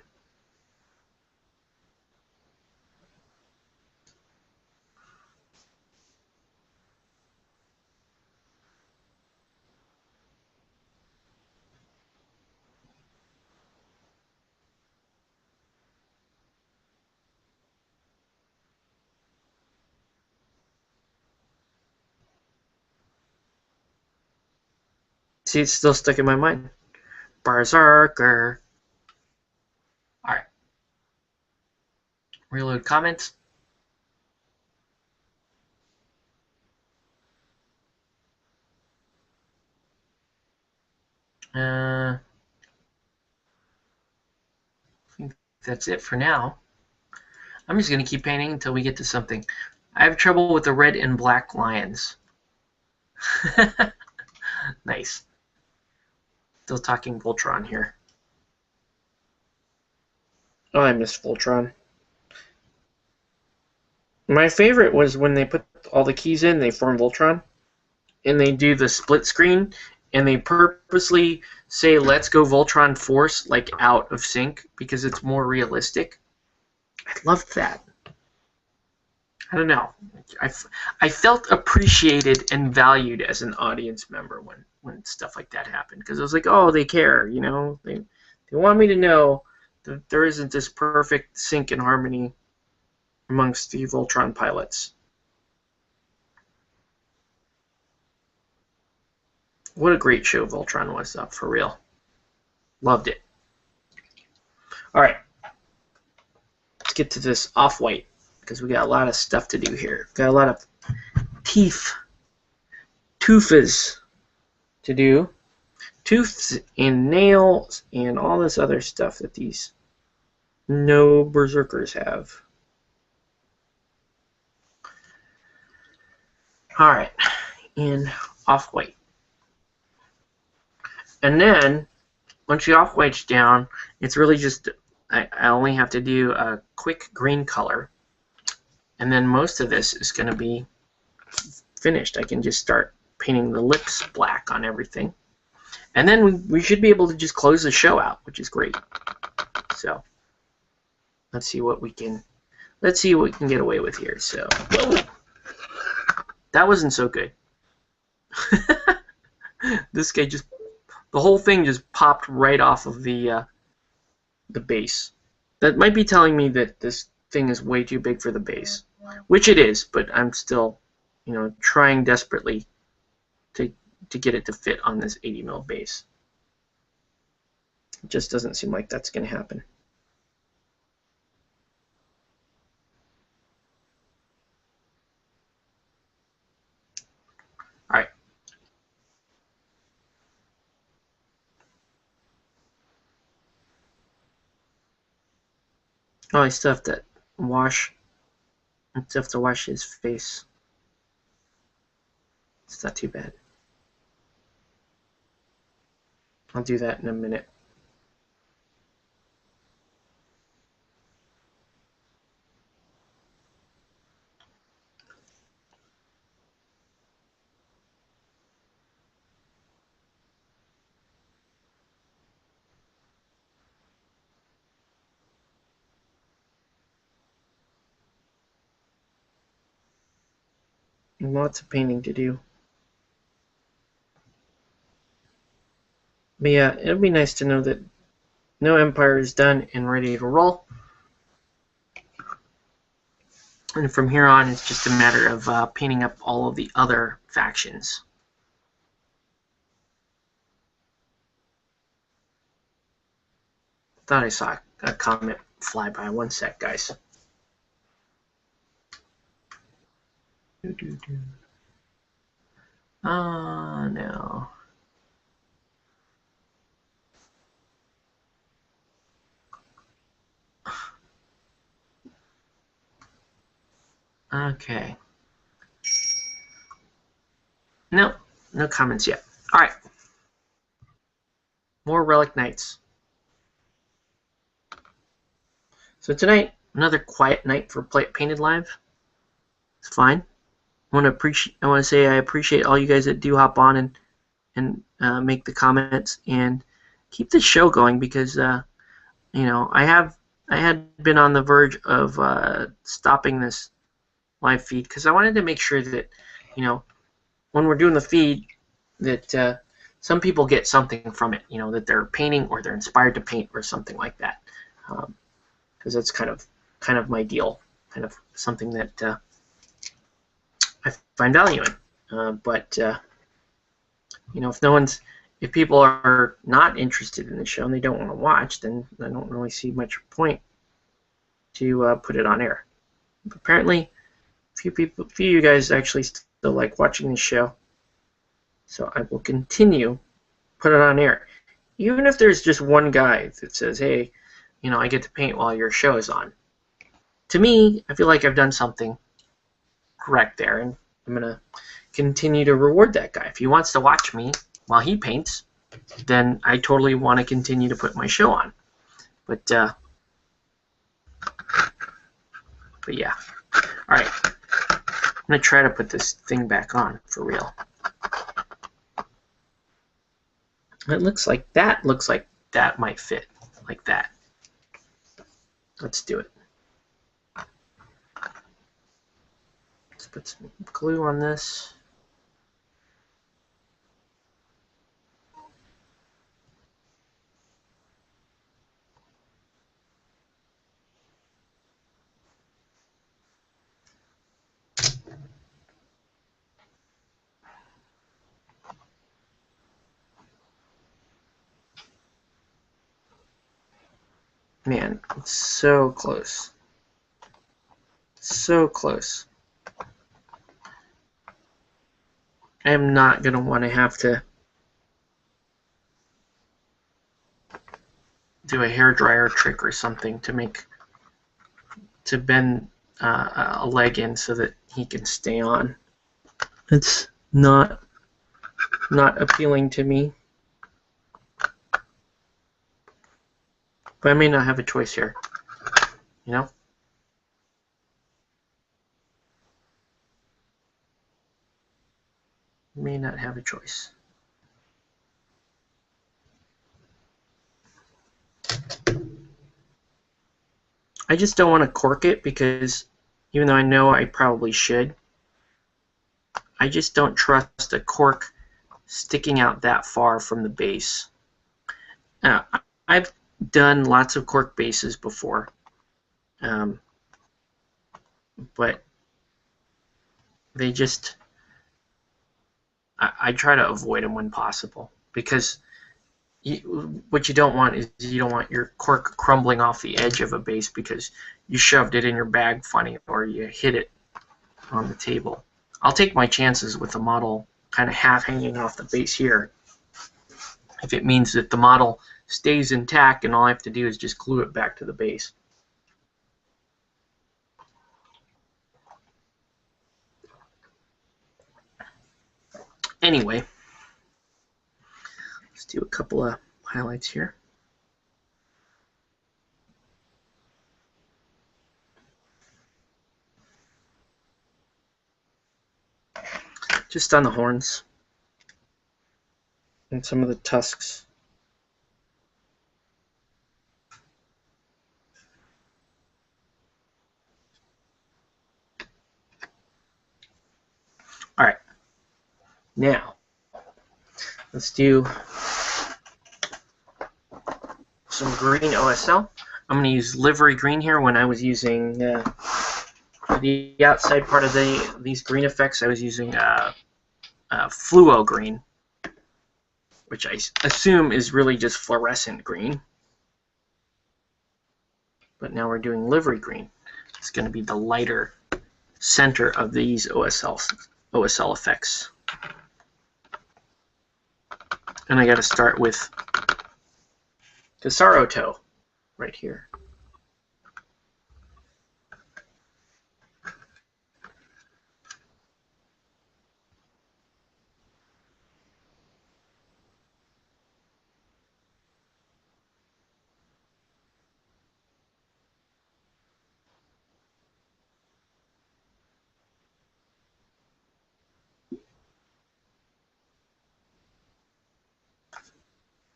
See, it's still stuck in my mind. Berserker. Alright. Reload comments. I think that's it for now. I'm just going to keep painting until we get to something. I have trouble with the red and black lions. Nice. Still talking Voltron here. Oh, I missed Voltron. My favorite was when they put all the keys in, they form Voltron, and they do the split screen, and they purposely say, let's go Voltron Force, like out of sync, because it's more realistic. I loved that. I don't know. I felt appreciated and valued as an audience member when stuff like that happened, because I was like, oh, they care, you know? They want me to know that there isn't this perfect sync and harmony amongst the Voltron pilots. What a great show Voltron was, though, for real. Loved it. Alright. Let's get to this off-white, because we got a lot of stuff to do here. Got a lot of toofas to do. Tooths and nails and all this other stuff that these no berserkers have. Alright, in off-white. And then, once the off-white's down, it's really just, I only have to do a quick green color. And then most of this is going to be finished. I can just start painting the lips black on everything. And then we should be able to just close the show out, which is great. So, let's see what we can get away with here. So, whoa, that wasn't so good. This guy just, the whole thing just popped right off of the base. That might be telling me that this thing is way too big for the base, which it is, but I'm still, you know, trying desperately to get it to fit on this 80 mil base. It just doesn't seem like that's going to happen. All right. Oh, I still have to wash. I still have to wash his face. It's not too bad. I'll do that in a minute. Lots of painting to do. But yeah, it'll be nice to know that Noh Empire is done and ready to roll. And from here on, it's just a matter of painting up all of the other factions. Thought I saw a comment fly by. One sec, guys. Oh, no. Okay. No comments yet. All right. More Relic Knights. So tonight, another quiet night for Painted Live. It's fine. I want to say I appreciate all you guys that do hop on and make the comments and keep the show going, because I had been on the verge of stopping this live feed, because I wanted to make sure that when we're doing the feed that some people get something from it, that they're painting or they're inspired to paint or something like that, because that's kind of my deal, kind of something that I find value in. But if people are not interested in the show and they don't want to watch, then I don't really see much point to put it on air. But apparently, a few of you guys actually still like watching the show, so I will continue put it on air, even if there's just one guy that says, "Hey, I get to paint while your show is on." To me, I feel like I've done something correct there, and I'm gonna continue to reward that guy. If he wants to watch me while he paints, then I totally want to continue to put my show on. But yeah. All right. I'm going to try to put this thing back on for real. It looks like that might fit like that. Let's do it. Let's put some glue on this. Man, it's so close. So close. I am not going to want to have to do a hairdryer trick or something to bend a leg in so that he can stay on. It's not appealing to me. But I may not have a choice here, May not have a choice. I just don't want to cork it, because even though I know I probably should, I just don't trust a cork sticking out that far from the base. I've done lots of cork bases before, but they just, I try to avoid them when possible, because what you don't want is you don't want your cork crumbling off the edge of a base because you shoved it in your bag funny or you hit it on the table. I'll take my chances with the model kind of half hanging off the base here if it means that the model stays intact and all I have to do is just glue it back to the base. Anyway, let's do a couple of highlights here. Just on the horns and some of the tusks. All right, now let's do some green OSL. I'm going to use livery green here. When I was using the outside part of these green effects, I was using fluo green, which I assume is really just fluorescent green. But now we're doing livery green. It's going to be the lighter center of these OSL effects. And I got to start with Casaro toe right here.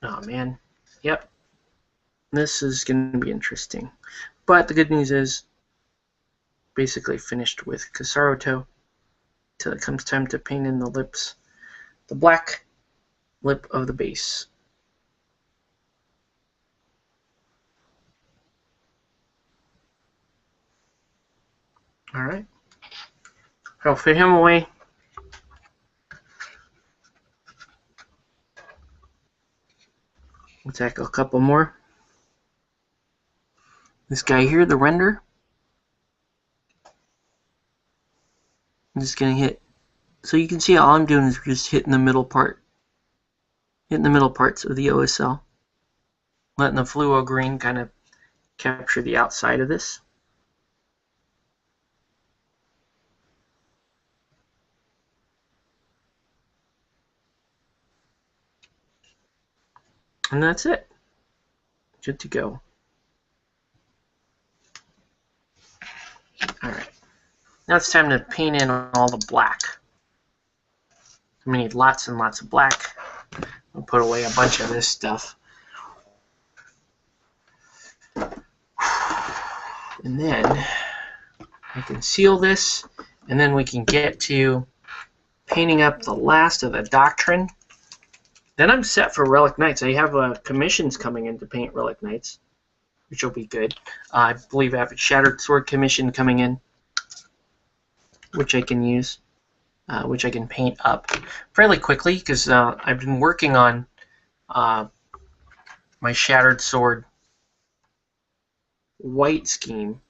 Oh man, yep. This is going to be interesting. But the good news is, basically finished with Kasaroto till it comes time to paint in the lips, the black lip of the base. All right. I'll fit him away. We'll tackle a couple more. This guy here, the render. I'm just gonna hit. So you can see all I'm doing is just hitting the middle part. Hitting the middle parts of the OSL. Letting the fluo green kind of capture the outside of this. And that's it. Good to go. Alright. Now it's time to paint in all the black. We need lots and lots of black. I'll put away a bunch of this stuff. And then I can seal this, and then we can get to painting up the last of the Doctrine. Then I'm set for Relic Knights. I have commissions coming in to paint Relic Knights, which will be good. I believe I have a Shattered Sword commission coming in, which I can use, which I can paint up fairly quickly because I've been working on my Shattered Sword white scheme,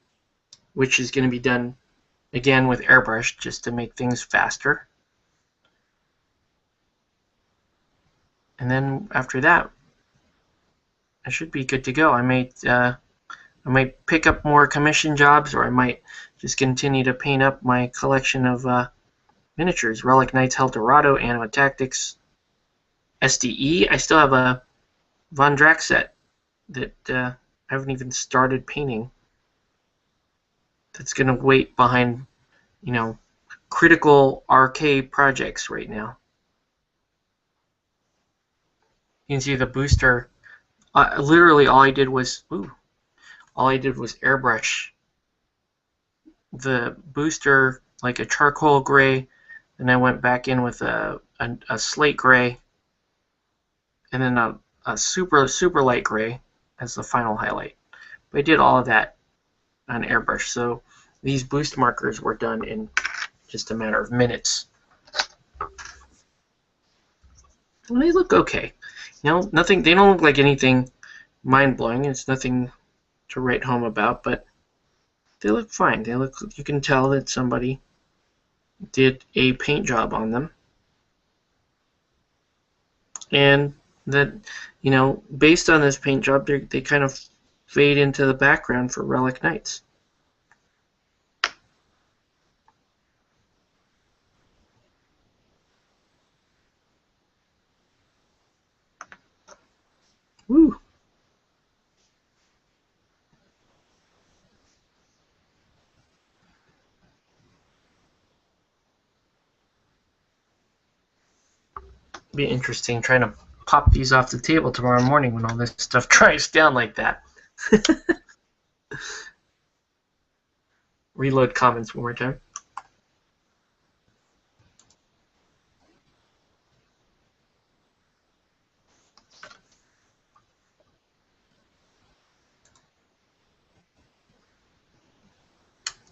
which is going to be done again with airbrush just to make things faster. And then after that, I should be good to go. I might pick up more commission jobs, or I might just continue to paint up my collection of miniatures. Relic Knights, El Dorado, Anima Tactics, SDE. I still have a Von Drax set that I haven't even started painting. That's going to wait behind, critical RK projects right now. You can see the booster. Literally, all I did was airbrush the booster like a charcoal gray, and I went back in with a slate gray, and then a super light gray as the final highlight. But I did all of that on airbrush, so these boost markers were done in just a matter of minutes. And they look okay. Nothing. They don't look like anything mind-blowing. It's nothing to write home about, but they look fine. They look. You can tell that somebody did a paint job on them, and that based on this paint job, they kind of fade into the background for Relic Knights. Woo! Be interesting trying to pop these off the table tomorrow morning when all this stuff dries down like that. Reload comments one more time.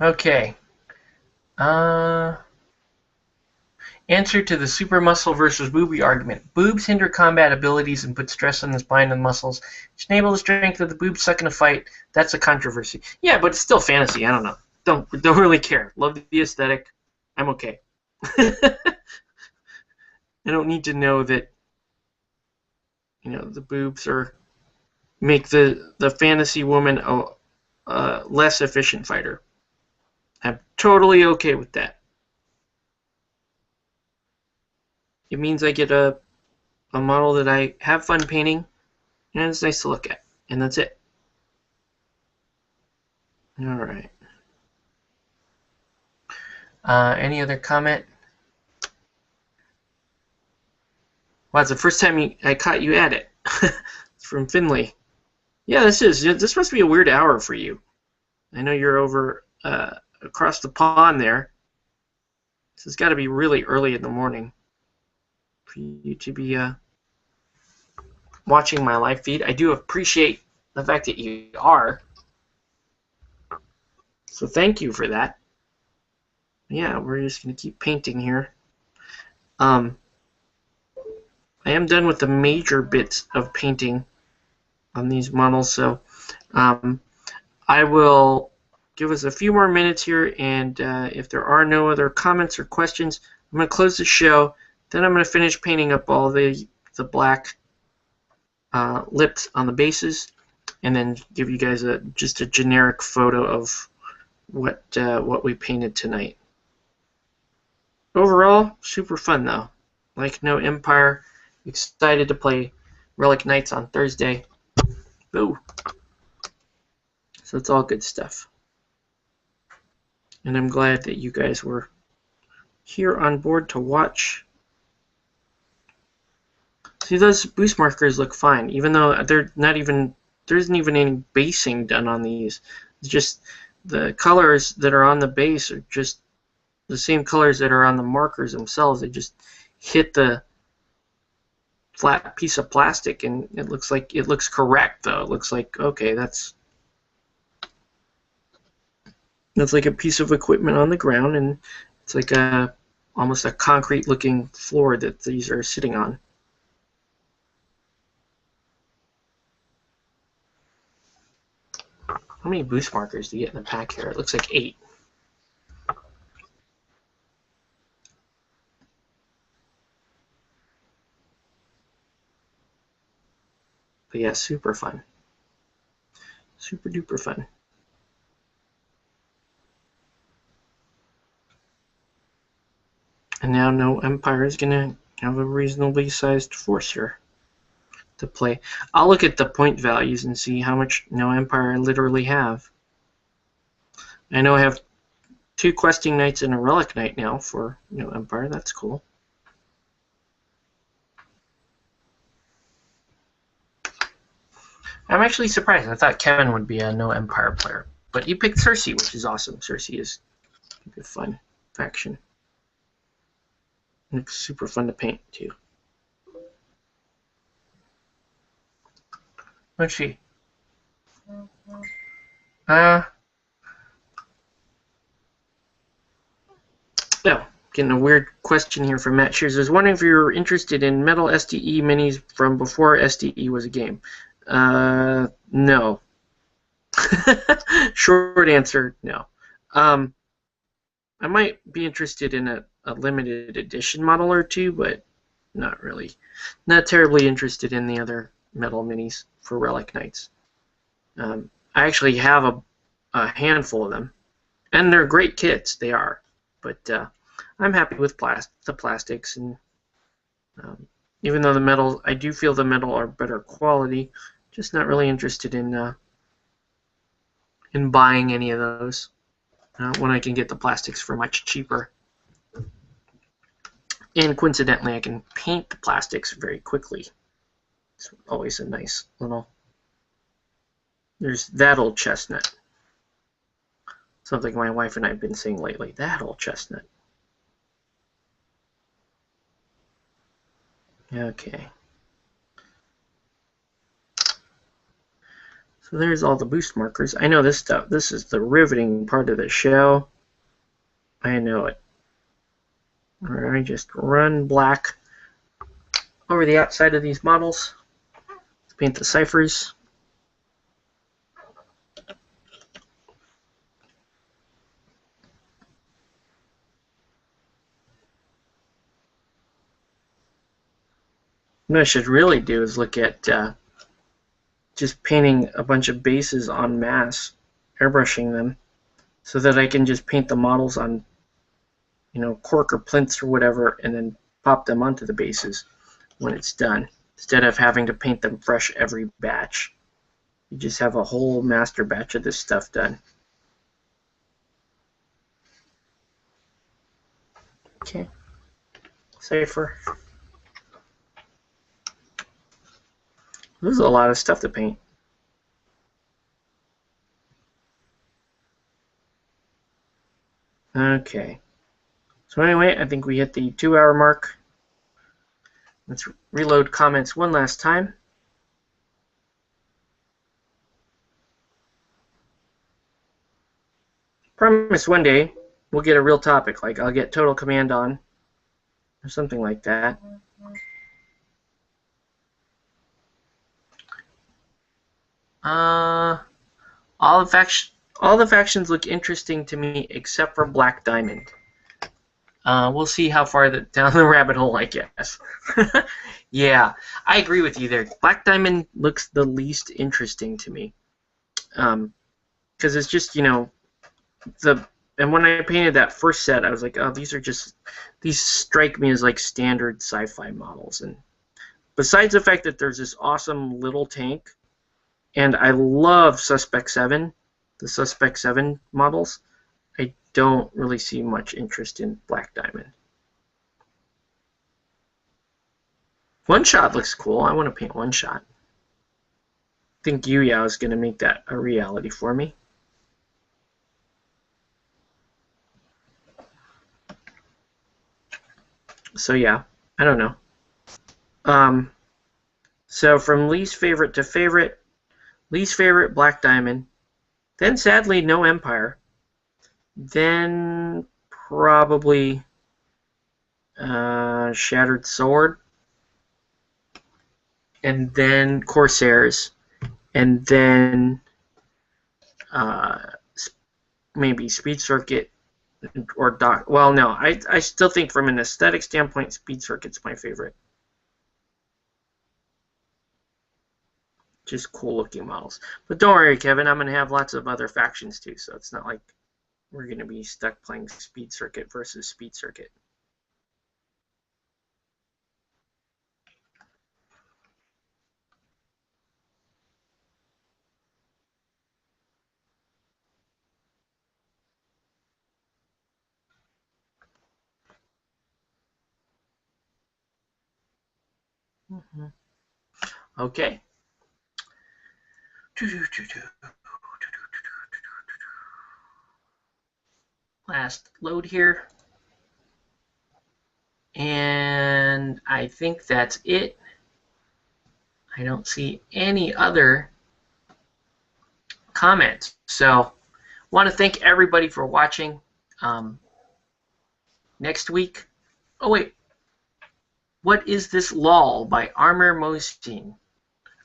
Okay. Answer to the super muscle versus boobie argument. Boobs hinder combat abilities and put stress on the spine and muscles, which enable the strength of the boobs suck in a fight. That's a controversy. Yeah, but it's still fantasy. I don't know. Don't really care. Love the aesthetic. I'm okay. I don't need to know that the boobs make the fantasy woman a less efficient fighter. I'm totally okay with that. It means I get a model that I have fun painting, and it's nice to look at, and that's it. All right. Any other comment? Well, it's the first time I caught you at it. It's from Finley. Yeah, this must be a weird hour for you. I know you're over across the pond there. This has got to be really early in the morning for you to be watching my live feed. I do appreciate the fact that you are. So thank you for that. Yeah, we're just going to keep painting here. I am done with the major bits of painting on these models, so I will give us a few more minutes here, and if there are no other comments or questions, I'm going to close the show. Then I'm going to finish painting up all the black lips on the bases, and then give you guys just a generic photo of what we painted tonight. Overall, super fun though. Like Noh Empire, excited to play Relic Knights on Thursday. Ooh. So it's all good stuff. And I'm glad that you guys were here on board to watch. See, those boost markers look fine, even though they're not even, there isn't even any basing done on these. It's just the colors that are on the base are just the same colors that are on the markers themselves. They just hit the flat piece of plastic, and it looks correct though. It looks like, okay, that's like a piece of equipment on the ground, and it's like almost a concrete looking floor that these are sitting on. How many boost markers do you get in the pack here? It looks like 8. But yeah, super fun. Super duper fun. And now Noh Empire is going to have a reasonably sized force here to play. I'll look at the point values and see how much Noh Empire I literally have. I know I have 2 questing knights and a relic knight now for Noh Empire. That's cool. I'm actually surprised. I thought Kevin would be a Noh Empire player, but you picked Cersei, which is awesome. Cersei is a good fun faction. Looks super fun to paint too. Let's see. Oh, getting a weird question here from Matt Shears. I was wondering if you were interested in metal SDE minis from before SDE was a game. No. Short answer, no. I might be interested in a limited edition model or two, but not really. Not terribly interested in the other metal minis for Relic Knights. I actually have a handful of them, and they're great kits, they are. But I'm happy with the plastics, and even though the metal, I do feel the metal are better quality, just not really interested in buying any of those when I can get the plastics for much cheaper. And coincidentally, I can paint the plastics very quickly. It's always a nice little... There's that old chestnut. Something my wife and I have been saying lately. That old chestnut. Okay. So there's all the boost markers. I know this stuff. This is the riveting part of the show. I know it. I just run black over the outside of these models. Let's paint the ciphers. What I should really do is look at just painting a bunch of bases en masse, airbrushing them, so that I can just paint the models on, you know, cork or plinths or whatever, and then pop them onto the bases when it's done, instead of having to paint them fresh every batch. You just have a whole master batch of this stuff done. Okay, cipher. There's a lot of stuff to paint. Okay. So anyway, I think we hit the 2-hour mark. Let's reload comments one last time. Promise one day we'll get a real topic, like I'll get Total Command on, or something like that. All the factions look interesting to me except for Black Diamond. We'll see how far down the rabbit hole I guess. Yeah, I agree with you there. Black Diamond looks the least interesting to me. Because it's just, you know, and when I painted that first set, I was like, oh, these strike me as like standard sci-fi models. And besides the fact that there's this awesome little tank, and I love Suspect 7, the Suspect 7 models, I don't really see much interest in Black Diamond. One Shot looks cool. I want to paint One Shot. I think Yu Yao is going to make that a reality for me. So yeah, I don't know. So from least favorite to favorite, least favorite Black Diamond, then sadly Noh Empire, then probably Shattered Sword, and then Corsairs, and then maybe Speed Circuit or Doc. Well, no, I still think from an aesthetic standpoint, Speed Circuit's my favorite. Just cool looking models. But don't worry, Kevin, I'm going to have lots of other factions too, so it's not like we're going to be stuck playing Speed Circuit versus Speed Circuit. Okay. Last load here. And I think that's it. I don't see any other comments. So I want to thank everybody for watching. Next week. Oh, wait. What is this lull by Armor Mosteen?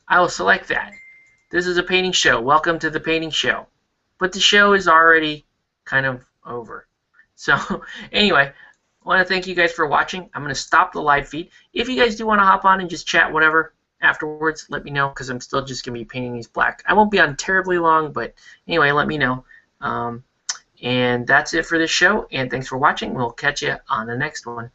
I will select that. This is a painting show. Welcome to the painting show. But the show is already kind of over. So anyway, I want to thank you guys for watching. I'm going to stop the live feed. If you guys do want to hop on and just chat whatever afterwards, let me know, because I'm still just going to be painting these black. I won't be on terribly long, but anyway, let me know. And that's it for this show, and thanks for watching. We'll catch you on the next one.